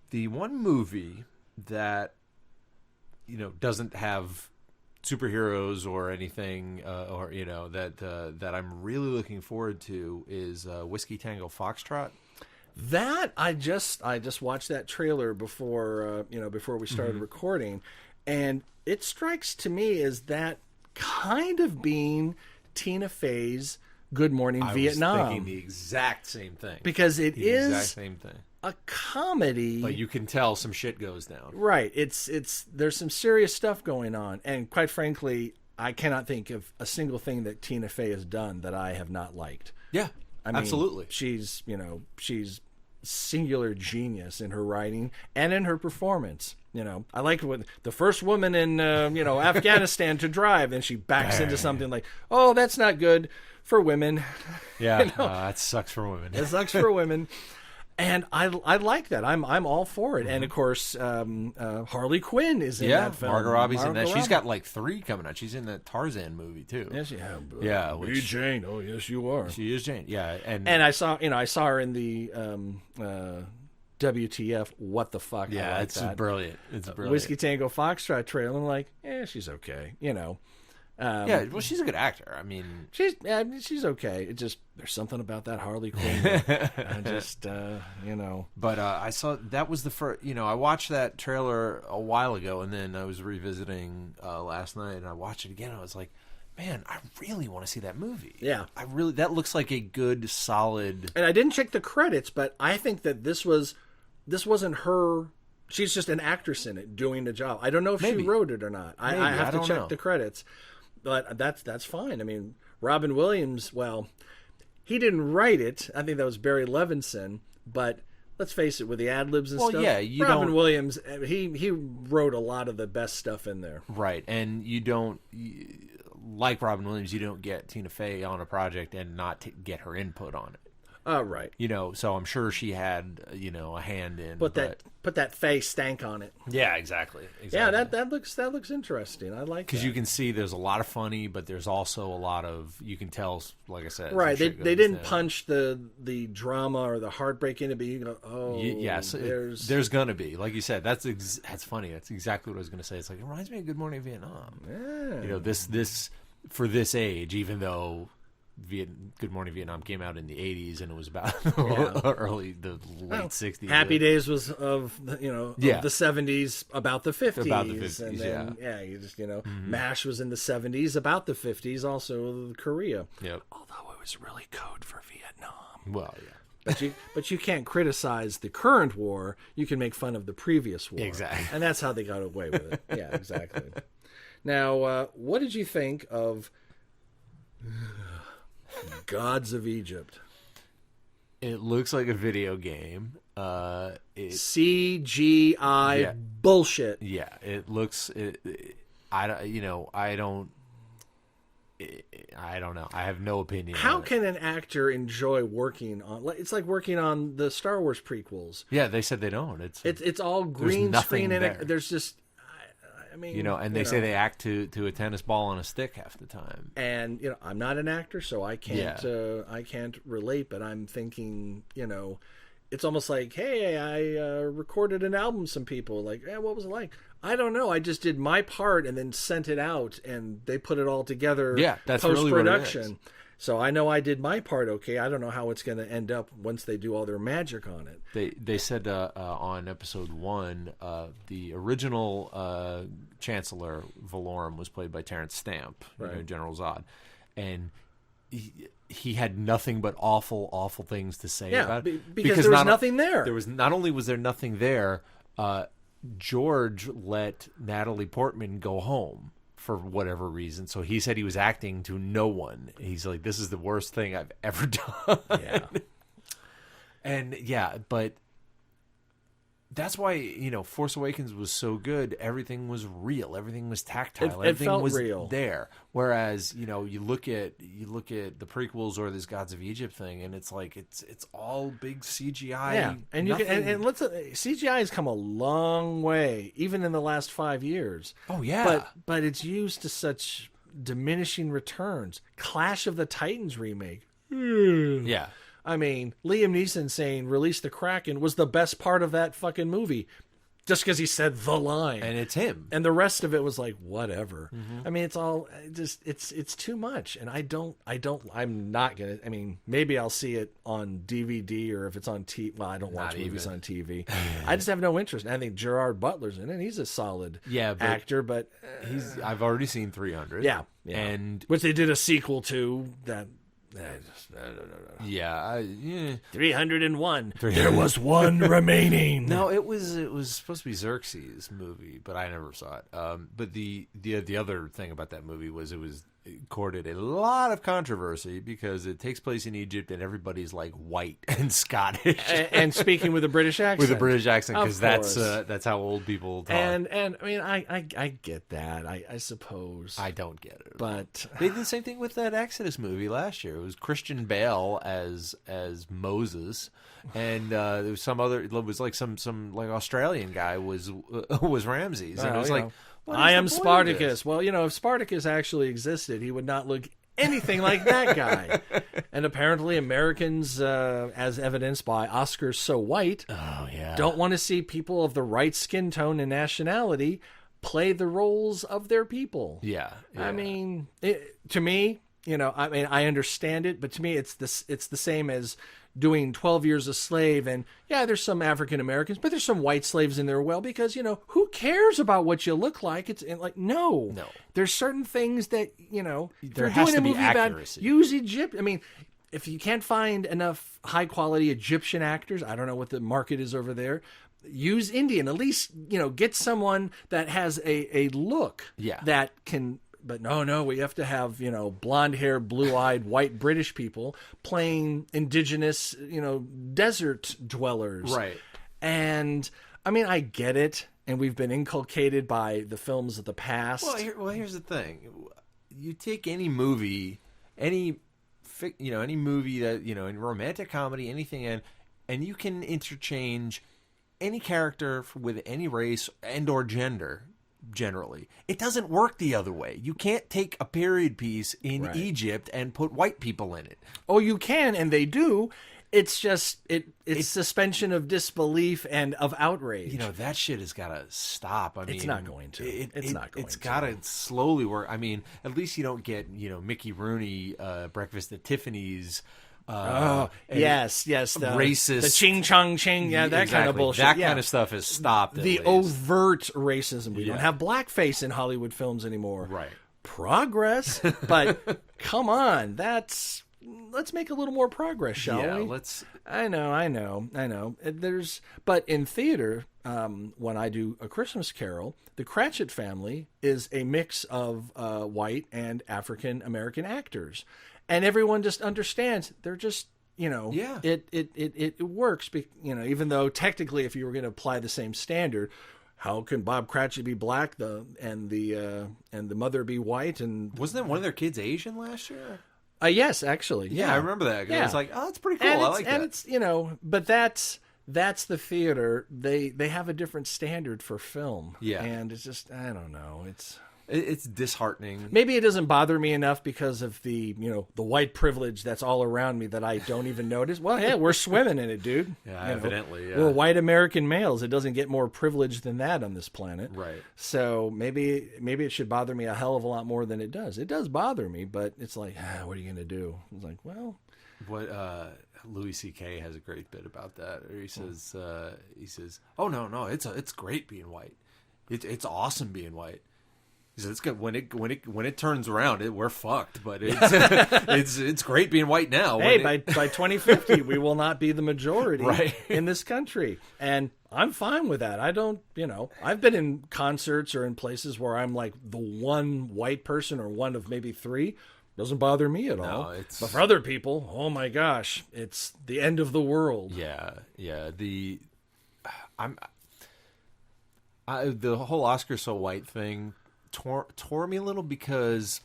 [SPEAKER 6] The one movie that doesn't have superheroes or anything, that I'm really looking forward to is Whiskey Tango Foxtrot.
[SPEAKER 5] That I just watched that trailer before we started recording, and it strikes to me as that kind of being Tina Fey's Good Morning Vietnam.
[SPEAKER 6] I was thinking the exact same thing.
[SPEAKER 5] Because it is
[SPEAKER 6] the exact same thing.
[SPEAKER 5] A comedy.
[SPEAKER 6] But you can tell some shit goes down.
[SPEAKER 5] Right. It's there's some serious stuff going on. And quite frankly, I cannot think of a single thing that Tina Fey has done that I have not liked.
[SPEAKER 6] Yeah. I mean, absolutely.
[SPEAKER 5] She's singular genius in her writing and in her performance. I like when the first woman in Afghanistan to drive, and she backs into something like, oh, that's not good for women.
[SPEAKER 6] Yeah, that sucks for women.
[SPEAKER 5] It sucks for women. And I like that. I'm all for it. And of course, Harley Quinn is in that film.
[SPEAKER 6] Margot Robbie's in that. She's got like 3 coming out. She's in the Tarzan movie too.
[SPEAKER 5] Yes,
[SPEAKER 6] yeah.
[SPEAKER 5] Be Jane. Oh, yes, you are.
[SPEAKER 6] She is Jane. Yeah, and
[SPEAKER 5] I saw her in the WTF? What the fuck?
[SPEAKER 6] Yeah,
[SPEAKER 5] like
[SPEAKER 6] it's
[SPEAKER 5] that.
[SPEAKER 6] brilliant. It's brilliant.
[SPEAKER 5] Whiskey Tango Foxtrot trailer. I'm like, she's okay.
[SPEAKER 6] Yeah, well, she's a good actor. I mean,
[SPEAKER 5] she's okay. It just there's something about that Harley Quinn. I just
[SPEAKER 6] But I saw that was the first. I watched that trailer a while ago, and then I was revisiting last night, and I watched it again. And I was like, man, I really want to see that movie.
[SPEAKER 5] Yeah,
[SPEAKER 6] that looks like a good, solid.
[SPEAKER 5] And I didn't check the credits, but I think that this wasn't her. She's just an actress in it doing the job. I don't know if she wrote it or not. I have to check the credits. But that's fine. I mean, Robin Williams, well, he didn't write it. I think that was Barry Levinson. But let's face it, with the ad-libs and stuff, Robin Williams, he wrote a lot of the best stuff in there.
[SPEAKER 6] Right, and like Robin Williams, you don't get Tina Fey on a project and not get her input on it.
[SPEAKER 5] Right.
[SPEAKER 6] So I'm sure she had, a hand in.
[SPEAKER 5] Put that Fey stank on it.
[SPEAKER 6] Yeah, exactly.
[SPEAKER 5] Yeah, that looks interesting. I like that.
[SPEAKER 6] Because you can see there's a lot of funny, but there's also a lot of, you can tell, like I said.
[SPEAKER 5] Right, they didn't punch the drama or the heartbreak in it, but you go,
[SPEAKER 6] yes, there's going to be. Like you said, that's funny. That's exactly what I was going to say. It's like, it reminds me of Good Morning Vietnam.
[SPEAKER 5] Yeah.
[SPEAKER 6] This for this age, even though Good Morning Vietnam came out in the 80s, and it was about the late 60s.
[SPEAKER 5] Happy Days was of the 70s, about the 50s.
[SPEAKER 6] About the 50s,
[SPEAKER 5] and then, you just, MASH was in the 70s, about the 50s, also Korea.
[SPEAKER 6] Yep.
[SPEAKER 5] Although it was really code for Vietnam.
[SPEAKER 6] Well, yeah.
[SPEAKER 5] But you can't criticize the current war. You can make fun of the previous war.
[SPEAKER 6] Exactly.
[SPEAKER 5] And that's how they got away with it. Yeah, exactly. Now, what did you think of Gods of Egypt?
[SPEAKER 6] It looks like a video game.
[SPEAKER 5] CGI bullshit.
[SPEAKER 6] Yeah, it looks. I don't know. I have no opinion.
[SPEAKER 5] How
[SPEAKER 6] on it.
[SPEAKER 5] can an actor enjoy working on? It's like working on the Star Wars prequels.
[SPEAKER 6] Yeah, they said they don't.
[SPEAKER 5] It's all green screen and
[SPEAKER 6] there.
[SPEAKER 5] There's just. I mean,
[SPEAKER 6] and they say they act to a tennis ball on a stick half the time.
[SPEAKER 5] And I'm not an actor, so I can't I can't relate. But I'm thinking, it's almost like, hey, I recorded an album. Some people like, what was it like? I don't know. I just did my part and then sent it out, and they put it all together.
[SPEAKER 6] Yeah, that's
[SPEAKER 5] post-production.
[SPEAKER 6] really what it is.
[SPEAKER 5] So I know I did my part okay. I don't know how it's going to end up once they do all their magic on it.
[SPEAKER 6] They said on episode 1, the original Chancellor Valorum was played by Terrence Stamp, General Zod, and he had nothing but awful things to say about it.
[SPEAKER 5] Because there was nothing there.
[SPEAKER 6] There was not only was there nothing there, George let Natalie Portman go home for whatever reason. So he said he was acting to no one. He's like, this is the worst thing I've ever done.
[SPEAKER 5] Yeah.
[SPEAKER 6] And but that's why, Force Awakens was so good. Everything was real. Everything was tactile.
[SPEAKER 5] It felt
[SPEAKER 6] was
[SPEAKER 5] real.
[SPEAKER 6] there. Whereas, you look at the prequels or this Gods of Egypt thing, and it's like it's all big CGI.
[SPEAKER 5] Yeah, and you can and let's CGI has come a long way, even in the last 5 years.
[SPEAKER 6] Oh yeah,
[SPEAKER 5] but it's used to such diminishing returns. Clash of the Titans remake.
[SPEAKER 6] Yeah.
[SPEAKER 5] I mean, Liam Neeson saying "Release the Kraken" was the best part of that fucking movie, just because he said the line,
[SPEAKER 6] and it's him,
[SPEAKER 5] and the rest of it was like whatever.
[SPEAKER 6] Mm-hmm.
[SPEAKER 5] I mean, it's all just it's too much, and I'm not gonna. I mean, maybe I'll see it on DVD or if it's on TV. Well, I don't watch movies on TV. I just have no interest. And I think Gerard Butler's in it. He's a solid actor, but
[SPEAKER 6] I've already seen 300.
[SPEAKER 5] Yeah,
[SPEAKER 6] and
[SPEAKER 5] which they did a sequel to that. 301. There was one remaining.
[SPEAKER 6] No, it was supposed to be Xerxes' movie, but I never saw it. But the other thing about that movie was it courted a lot of controversy because it takes place in Egypt and everybody's like white and Scottish
[SPEAKER 5] and speaking with a British accent.
[SPEAKER 6] With a British accent, because that's how old people talk.
[SPEAKER 5] And I mean, I get that. I suppose
[SPEAKER 6] I don't get it,
[SPEAKER 5] but
[SPEAKER 6] they did the same thing with that Exodus movie last year. It was Christian Bale as Moses, and there was some other. It was like some like Australian guy was Ramses, and it was like.
[SPEAKER 5] I am Spartacus. Well, if Spartacus actually existed, he would not look anything like that guy. And apparently Americans, as evidenced by Oscars So White, don't want to see people of the right skin tone and nationality play the roles of their people.
[SPEAKER 6] Yeah.
[SPEAKER 5] I mean, to me, I understand it, but to me it's the same as doing 12 Years a Slave, and there's some African Americans, but there's some white slaves in there, well, because who cares about what you look like? It's like no. There's certain things that
[SPEAKER 6] there has to be accuracy.
[SPEAKER 5] Use Egypt. I mean, if you can't find enough high quality Egyptian actors, I don't know what the market is over there. Use Indian. At least get someone that has a look that can. But no, we have to have, blonde-haired, blue-eyed, white British people playing indigenous, desert dwellers.
[SPEAKER 6] Right.
[SPEAKER 5] And, I mean, I get it, and we've been inculcated by the films of the past.
[SPEAKER 6] Well, here's the thing. You take any movie, any movie that, in romantic comedy, anything, and you can interchange any character with any race and or gender. Generally, it doesn't work the other way. You can't take a period piece in Egypt and put white people in it.
[SPEAKER 5] Oh, you can, and they do. it's just it's suspension of disbelief and of outrage.
[SPEAKER 6] You know, that shit has got to stop. I mean,
[SPEAKER 5] it's not going to. It's not going to.
[SPEAKER 6] It's got to slowly work. I mean, at least you don't get, you know, Mickey Rooney, Breakfast at Tiffany's.
[SPEAKER 5] Yes, the
[SPEAKER 6] racist,
[SPEAKER 5] the ching chong ching, that
[SPEAKER 6] exactly.
[SPEAKER 5] kind of bullshit.
[SPEAKER 6] That kind of stuff has stopped.
[SPEAKER 5] The overt racism. We don't have blackface in Hollywood films anymore.
[SPEAKER 6] Right.
[SPEAKER 5] Progress, but come on, let's make a little more progress, shall we?
[SPEAKER 6] Let's.
[SPEAKER 5] I know. But in theater, when I do A Christmas Carol, the Cratchit family is a mix of white and African American actors. And everyone just understands. They're just, you know, it works. You know, even though technically, if you were going to apply the same standard, how can Bob Cratchit be black and the mother be white? And
[SPEAKER 6] wasn't one of their kids Asian last year?
[SPEAKER 5] Yes, actually.
[SPEAKER 6] Yeah, I remember that. I was like, oh, that's pretty cool. I like that.
[SPEAKER 5] And it's, you know, but that's the theater. They have a different standard for film. Yeah, and it's just, I don't know. It's
[SPEAKER 6] disheartening.
[SPEAKER 5] Maybe it doesn't bother me enough because of the white privilege that's all around me that I don't even notice. Well, yeah, we're swimming in it, dude.
[SPEAKER 6] Yeah, evidently. Yeah.
[SPEAKER 5] We're white American males. It doesn't get more privilege than that on this planet.
[SPEAKER 6] Right.
[SPEAKER 5] So maybe it should bother me a hell of a lot more than it does. It does bother me, but it's like, what are you going to do? It's like, well.
[SPEAKER 6] What Louis C.K. has a great bit about that. He says, oh, no, it's great being white. It's awesome being white. He says, it's good when it turns around, we're fucked. But it's great being white now.
[SPEAKER 5] Hey, by 2050, we will not be the majority in this country, and I'm fine with that. I don't, I've been in concerts or in places where I'm like the one white person or one of maybe three. Doesn't bother me at all. But for other people, oh my gosh, it's the end of the world.
[SPEAKER 6] Yeah. The whole Oscar so white thing tore me a little because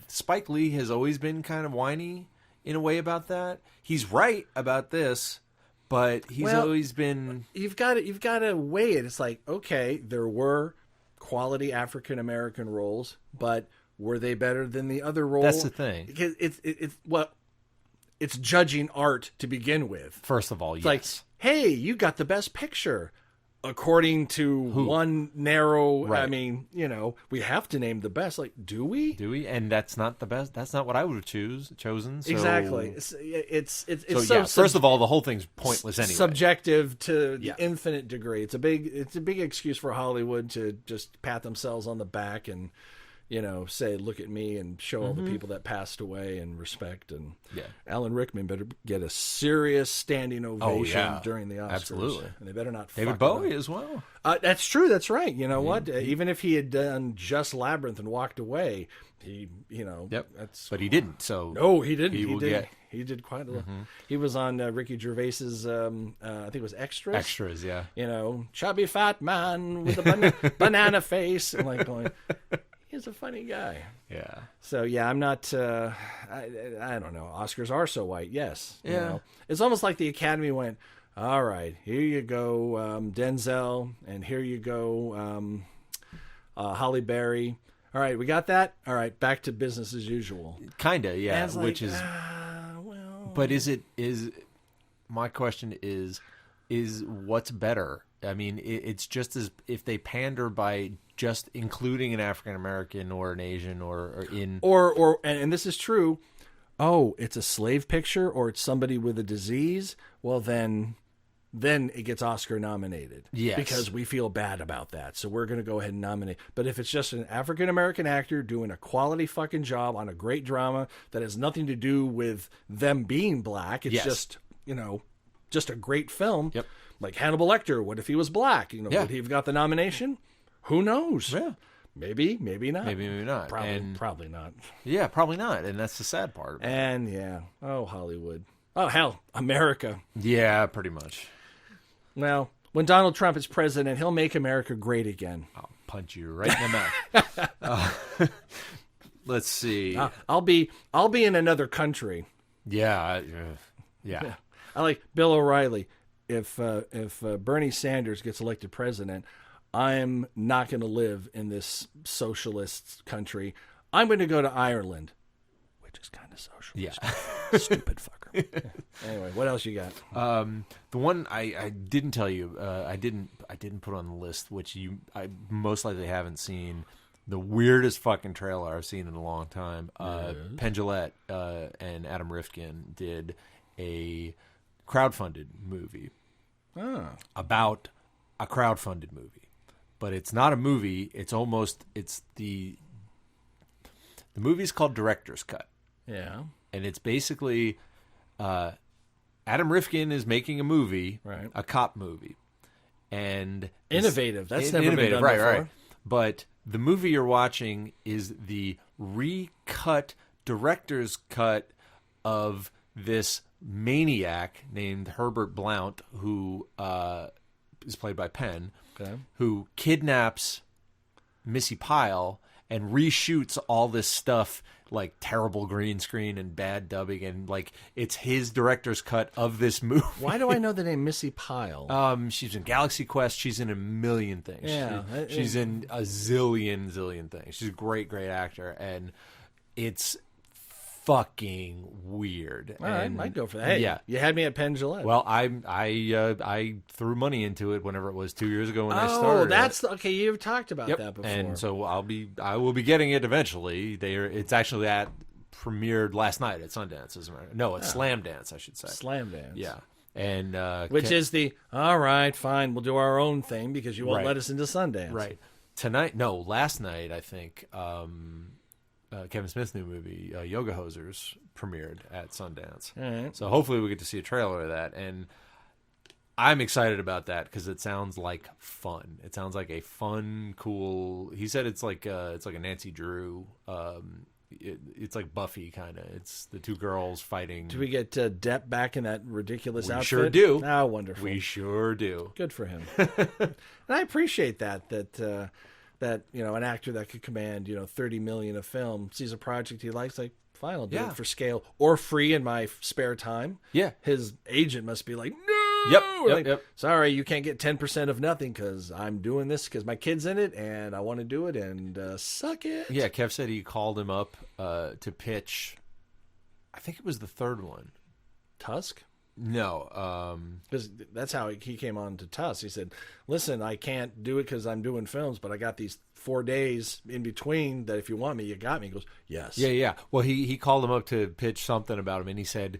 [SPEAKER 6] Spike Lee has always been kind of whiny in a way about that. He's right about this, but he's always been.
[SPEAKER 5] You've got to weigh it. It's like, okay, there were quality African American roles, but were they better than the other roles?
[SPEAKER 6] That's the thing.
[SPEAKER 5] Because it's judging art to begin with.
[SPEAKER 6] First of all,
[SPEAKER 5] it's like, hey, you got the best picture. According to one narrow, right. I mean, we have to name the best. Like, do we?
[SPEAKER 6] And that's not the best. That's not what I would have chosen. So.
[SPEAKER 5] Exactly. It's
[SPEAKER 6] first of all, the whole thing's pointless anyway.
[SPEAKER 5] Subjective to the infinite degree. It's a big excuse for Hollywood to just pat themselves on the back and say, look at me, and show all the people that passed away and respect. And Alan Rickman better get a serious standing ovation during the Oscars.
[SPEAKER 6] Absolutely.
[SPEAKER 5] And they better not
[SPEAKER 6] David Bowie as well.
[SPEAKER 5] That's true. That's right. You know what? Even if he had done just Labyrinth and walked away, he,
[SPEAKER 6] but he didn't. So
[SPEAKER 5] no, he didn't. He did quite a lot. He was on Ricky Gervais's, I think it was Extras.
[SPEAKER 6] Extras, yeah.
[SPEAKER 5] Chubby fat man with a banana face. I'm like going... He's a funny guy.
[SPEAKER 6] Yeah.
[SPEAKER 5] So I'm not. I don't know. Oscars are so white. Yes.
[SPEAKER 6] Yeah.
[SPEAKER 5] It's almost like the Academy went, all right, here you go, Denzel, and here you go, Halle Berry. All right, we got that. All right, back to business as usual.
[SPEAKER 6] Kinda, yeah.
[SPEAKER 5] Which
[SPEAKER 6] is.
[SPEAKER 5] Well.
[SPEAKER 6] But is my question is what's better? I mean, it's just as if they pander by just including an African American or an Asian or
[SPEAKER 5] and this is true. Oh, it's a slave picture or it's somebody with a disease. Well, then it gets Oscar nominated.
[SPEAKER 6] Yes,
[SPEAKER 5] because we feel bad about that, so we're going to go ahead and nominate. But if it's just an African American actor doing a quality fucking job on a great drama that has nothing to do with them being black, it's just just a great film.
[SPEAKER 6] Yep.
[SPEAKER 5] Like Hannibal Lecter, what if he was black? Would he have got the nomination? Who knows?
[SPEAKER 6] Yeah.
[SPEAKER 5] Maybe not.
[SPEAKER 6] Maybe not.
[SPEAKER 5] Probably not.
[SPEAKER 6] Yeah, probably not. And that's the sad part.
[SPEAKER 5] And Hollywood. Oh, hell, America.
[SPEAKER 6] Yeah, pretty much.
[SPEAKER 5] Well, when Donald Trump is president, he'll make America great again.
[SPEAKER 6] I'll punch you right in the mouth. Let's see.
[SPEAKER 5] I'll be in another country.
[SPEAKER 6] Yeah.
[SPEAKER 5] I like Bill O'Reilly. If Bernie Sanders gets elected president, I'm not going to live in this socialist country. I'm going to go to Ireland, which is kind of socialist.
[SPEAKER 6] Yeah.
[SPEAKER 5] Stupid fucker. Anyway, what else you got?
[SPEAKER 6] The one I didn't tell you, I didn't put on the list, which I most likely haven't seen. The weirdest fucking trailer I've seen in a long time. Penn Jillette and Adam Rifkin did a crowdfunded movie about a crowdfunded movie, but it's not a movie. It's the movie's called Director's Cut.
[SPEAKER 5] Yeah,
[SPEAKER 6] and it's basically Adam Rifkin is making a movie,
[SPEAKER 5] right?
[SPEAKER 6] A cop movie, and
[SPEAKER 5] innovative. That's never
[SPEAKER 6] innovative,
[SPEAKER 5] been done
[SPEAKER 6] right?
[SPEAKER 5] before.
[SPEAKER 6] Right. But the movie you're watching is the recut director's cut of this maniac named Herbert Blount, who is played by Penn, who kidnaps Missy Pyle and reshoots all this stuff, like terrible green screen and bad dubbing, and like it's his director's cut of this movie.
[SPEAKER 5] Why do I know the name Missy Pyle?
[SPEAKER 6] She's in Galaxy Quest. She's in a million things.
[SPEAKER 5] Yeah,
[SPEAKER 6] she's in a zillion things. She's a great actor, and it's fucking weird.
[SPEAKER 5] All right, I'd go for that. Hey,
[SPEAKER 6] yeah,
[SPEAKER 5] you had me at Penn Jillette.
[SPEAKER 6] Well, I threw money into it whenever it was 2 years ago when I started.
[SPEAKER 5] Oh, that's okay. You've talked about that before,
[SPEAKER 6] and so I will be getting it eventually. It's actually premiered last night at Sundance, isn't it? No, it's Slam Dance, I should say.
[SPEAKER 5] Slam Dance,
[SPEAKER 6] yeah, and
[SPEAKER 5] which is the all right, fine, we'll do our own thing because you won't let us into Sundance,
[SPEAKER 6] right? Last night I think. Kevin Smith's new movie, Yoga Hosers, premiered at Sundance.
[SPEAKER 5] All right.
[SPEAKER 6] So hopefully we get to see a trailer of that. And I'm excited about that because it sounds like fun. It sounds like a fun, cool... He said it's like a Nancy Drew. It's like Buffy, kind of. It's the two girls fighting.
[SPEAKER 5] Do we get Depp back in that ridiculous outfit?
[SPEAKER 6] We sure do.
[SPEAKER 5] Oh, wonderful.
[SPEAKER 6] We sure do.
[SPEAKER 5] Good for him. And I appreciate that an actor that could command $30 million a film sees a project he likes, like fine, I'll do it for scale or free in my spare time.
[SPEAKER 6] Yeah,
[SPEAKER 5] his agent must be like, no,
[SPEAKER 6] yep.
[SPEAKER 5] Sorry, you can't get 10% of nothing because I'm doing this because my kid's in it and I want to do it and suck it.
[SPEAKER 6] Yeah, Kev said he called him up to pitch. I think it was the third one,
[SPEAKER 5] Tusk.
[SPEAKER 6] No,
[SPEAKER 5] because that's how he came on to Tusk. He said, "Listen, I can't do it because I'm doing films, but I got these 4 days in between that if you want me, you got me." He goes, "Yes."
[SPEAKER 6] Yeah. Well, he called him up to pitch something about him, and he said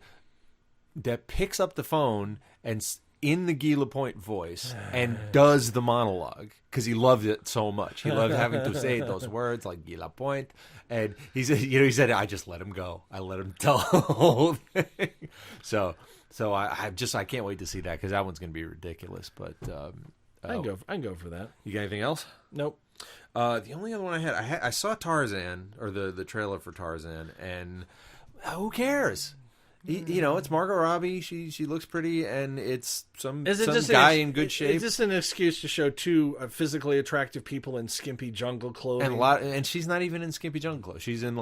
[SPEAKER 6] that picks up the phone and in the Guy Lapointe voice and does the monologue because he loved it so much. He loved having to say those words like Guy Lapointe, and he said, "I just let him go. I let him tell the whole thing." So I can't wait to see that because that one's going to be ridiculous. But
[SPEAKER 5] I can go for that.
[SPEAKER 6] You got anything else?
[SPEAKER 5] Nope.
[SPEAKER 6] The only other one I saw Tarzan, or the trailer for Tarzan, and who cares? It's Margot Robbie. She looks pretty, and it's some guy in good shape.
[SPEAKER 5] Is this an excuse to show two physically attractive people in skimpy jungle clothing?
[SPEAKER 6] And she's not even in skimpy jungle clothes. She's in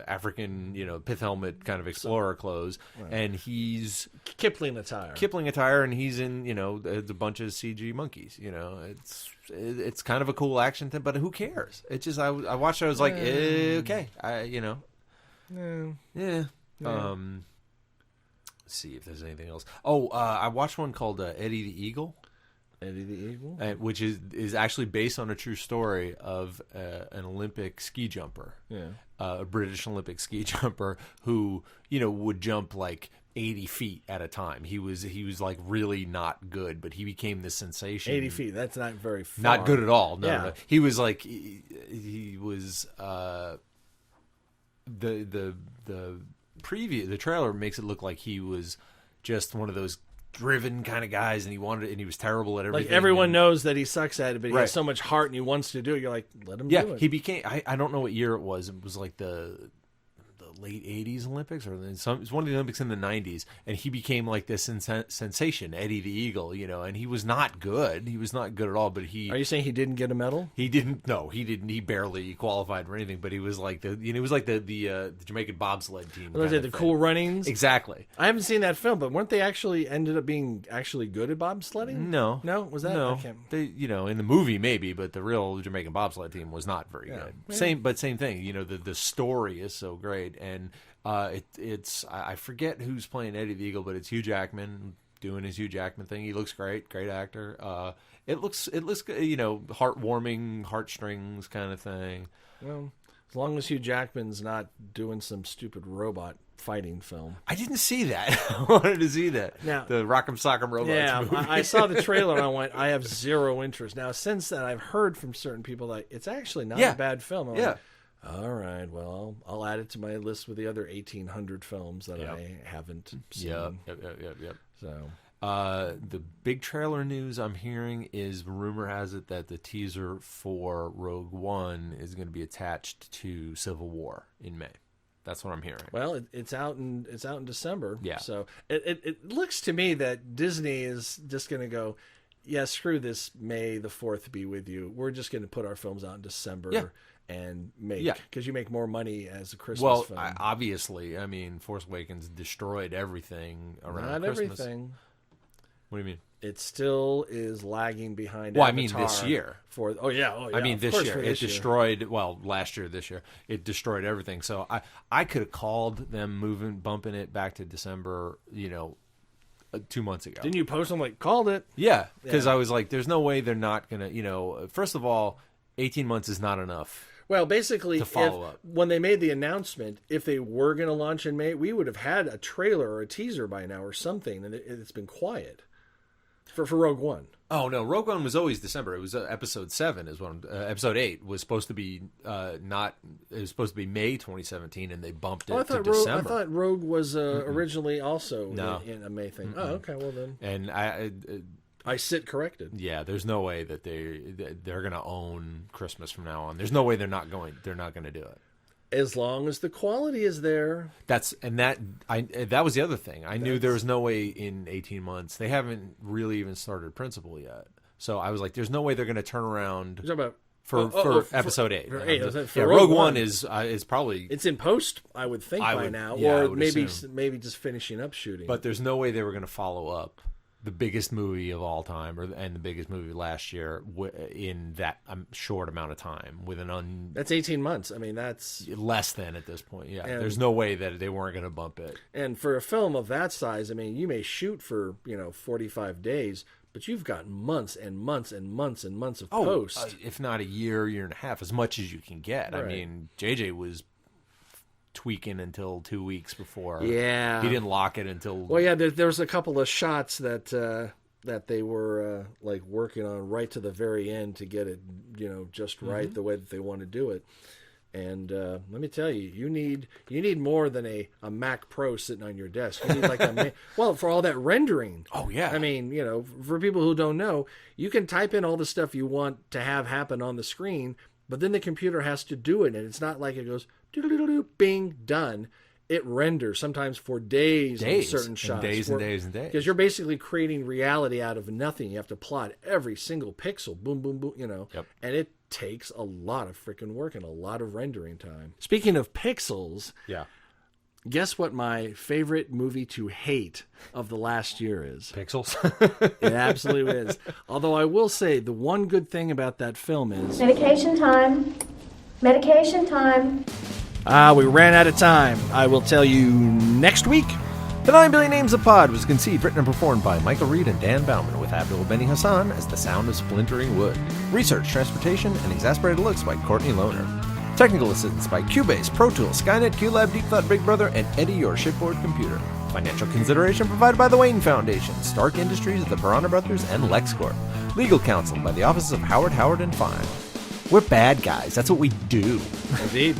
[SPEAKER 6] African pith helmet kind of explorer clothes, right. And he's
[SPEAKER 5] Kipling attire,
[SPEAKER 6] and he's in a bunch of CG monkeys. It's kind of a cool action thing, but who cares? It's just I watched it. I was like, okay, yeah. Let's see if there's anything else. I watched one called Eddie the Eagle.
[SPEAKER 5] Eddie the Eagle,
[SPEAKER 6] which is actually based on a true story of an Olympic ski jumper.
[SPEAKER 5] Yeah,
[SPEAKER 6] a British Olympic ski jumper who would jump like 80 feet at a time. He was like really not good, but he became this sensation.
[SPEAKER 5] 80 feet. That's not very far.
[SPEAKER 6] Not good at all. No,
[SPEAKER 5] yeah.
[SPEAKER 6] No. He was like he was the trailer makes it look like he was just one of those driven kind of guys, and he was terrible at everything.
[SPEAKER 5] Like everyone knows that he sucks at it, but he
[SPEAKER 6] right.
[SPEAKER 5] has so much heart and he wants to do it. You're like, let him do it.
[SPEAKER 6] He became. I don't know what year it was. It was like the late 80s Olympics, or it was one of the Olympics in the 90s, and he became like this sensation, Eddie the Eagle, and he was not good. He was not good at all, but he...
[SPEAKER 5] Are you saying he didn't get a medal?
[SPEAKER 6] He didn't. No, he didn't. He barely qualified for anything, but he was like the Jamaican bobsled team.
[SPEAKER 5] Was it the Cool Runnings?
[SPEAKER 6] Exactly.
[SPEAKER 5] I haven't seen that film, but weren't they ended up being good at bobsledding?
[SPEAKER 6] No.
[SPEAKER 5] Was that?
[SPEAKER 6] No. They, in the movie maybe, but the real Jamaican bobsled team was not very good.
[SPEAKER 5] Yeah.
[SPEAKER 6] Same thing. The story is so great. And I forget who's playing Eddie the Eagle, but it's Hugh Jackman doing his Hugh Jackman thing. He looks great actor. It looks heartwarming, heartstrings kind of thing.
[SPEAKER 5] Well, as long as Hugh Jackman's not doing some stupid robot fighting film.
[SPEAKER 6] I didn't see that. I wanted to see that.
[SPEAKER 5] Now,
[SPEAKER 6] the Rock'em Sock'em Robots movie.
[SPEAKER 5] I saw the trailer and I went, I have zero interest. Now, since then, I've heard from certain people that it's actually not a bad film. I'm like, all right, well, I'll add it to my list with the other 1,800 films that I haven't seen.
[SPEAKER 6] Yep.
[SPEAKER 5] So,
[SPEAKER 6] the big trailer news I'm hearing is, rumor has it that the teaser for Rogue One is going to be attached to Civil War in May. That's what I'm hearing.
[SPEAKER 5] Well, it's out in December.
[SPEAKER 6] Yeah.
[SPEAKER 5] So it looks to me that Disney is just going to go, yeah, screw this May the 4th be with you. We're just going to put our films out in December and make, because you make more money as a Christmas film.
[SPEAKER 6] Well, obviously, I mean, Force Awakens destroyed everything around
[SPEAKER 5] Not
[SPEAKER 6] Christmas.
[SPEAKER 5] everything.
[SPEAKER 6] What do you mean?
[SPEAKER 5] It still is lagging behind.
[SPEAKER 6] Well,
[SPEAKER 5] Avatar.
[SPEAKER 6] I mean this year.
[SPEAKER 5] I
[SPEAKER 6] mean this year. It destroyed. Well, last year, this year, it destroyed everything. So I could have called them bumping it back to December. 2 months ago.
[SPEAKER 5] Didn't you post them like called it?
[SPEAKER 6] Yeah, because I was like, there's no way they're not gonna. First of all, 18 months is not enough.
[SPEAKER 5] Well, basically,
[SPEAKER 6] to follow up.
[SPEAKER 5] When they made the announcement, if they were going to launch in May, we would have had a trailer or a teaser by now or something, and it's been quiet. For Rogue One.
[SPEAKER 6] Oh no, Rogue One was always December. It was episode 7 is what episode 8 was supposed to be not. It was supposed to be May 2017, and they bumped it to December.
[SPEAKER 5] I thought Rogue was originally also in a May thing.
[SPEAKER 6] Mm-mm.
[SPEAKER 5] Oh, okay, well then.
[SPEAKER 6] And
[SPEAKER 5] I sit corrected.
[SPEAKER 6] Yeah, there's no way that they're going to own Christmas from now on. There's no way they're not going to do it.
[SPEAKER 5] As long as the quality is there.
[SPEAKER 6] That was the other thing. I knew there was no way in 18 months. They haven't really even started Principal yet. So I was like, there's no way they're going to turn around for episode 8. Rogue One is probably...
[SPEAKER 5] It's in post, I would think, by now. Or maybe just finishing up shooting.
[SPEAKER 6] But there's no way they were going to follow up the biggest movie of all time, and the biggest movie last year in that short amount of time.
[SPEAKER 5] That's 18 months. I mean, that's
[SPEAKER 6] less than at this point. Yeah, there's no way that they weren't going to bump it.
[SPEAKER 5] And for a film of that size, I mean, you may shoot for 45 days, but you've got months and months and months and months of post.
[SPEAKER 6] If not a year and a half, as much as you can get. Right. I mean, JJ was tweaking until 2 weeks before.
[SPEAKER 5] Yeah,
[SPEAKER 6] he didn't lock it until.
[SPEAKER 5] Well, yeah, there's a couple of shots that they were like working on right to the very end to get it, just right the way that they want to do it. And let me tell you, you need more than a Mac Pro sitting on your desk. You need like for all that rendering.
[SPEAKER 6] Oh yeah.
[SPEAKER 5] I mean, for people who don't know, you can type in all the stuff you want to have happen on the screen, but then the computer has to do it, and it's not like it goes doo-doo-doo-doo, bing, done. It renders sometimes for days on certain shots.
[SPEAKER 6] Days.
[SPEAKER 5] Because you're basically creating reality out of nothing. You have to plot every single pixel, boom, boom, boom,
[SPEAKER 6] Yep.
[SPEAKER 5] And it takes a lot of freaking work and a lot of rendering time. Speaking of pixels, guess what my favorite movie to hate of the last year is?
[SPEAKER 6] Pixels.
[SPEAKER 5] It absolutely is. Although I will say the one good thing about that film is...
[SPEAKER 7] Medication time. Medication time.
[SPEAKER 5] We ran out of time. I will tell you next week.
[SPEAKER 6] The 9 Billion Names of Pod was conceived, written, and performed by Michael Reed and Dan Bauman, with Abdul Benny Hassan as the sound of splintering wood. Research, transportation, and exasperated looks by Courtney Lohner. Technical assistance by Cubase, Pro Tools, Skynet, QLab, Deep Thought, Big Brother, and Eddie, your shipboard computer. Financial consideration provided by the Wayne Foundation, Stark Industries, the Piranha Brothers, and LexCorp. Legal counsel by the offices of Howard, and Fine. We're bad guys. That's what we do.
[SPEAKER 5] Indeed.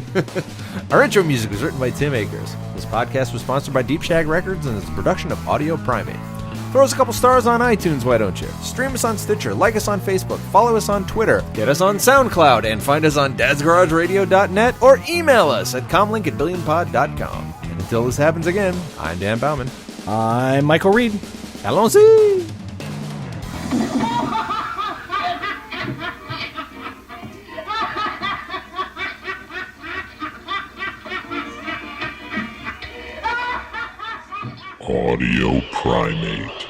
[SPEAKER 6] Our intro music was written by Tim Akers. This podcast was sponsored by Deep Shag Records and is a production of Audio Primate. Throw us a couple stars on iTunes, why don't you? Stream us on Stitcher, like us on Facebook, follow us on Twitter, get us on SoundCloud, and find us on dadsgarageradio.net or email us at comlink@billionpod.com. And until this happens again, I'm Dan Bauman.
[SPEAKER 5] I'm Michael Reed.
[SPEAKER 6] Allons-y!
[SPEAKER 4] Audio Primate.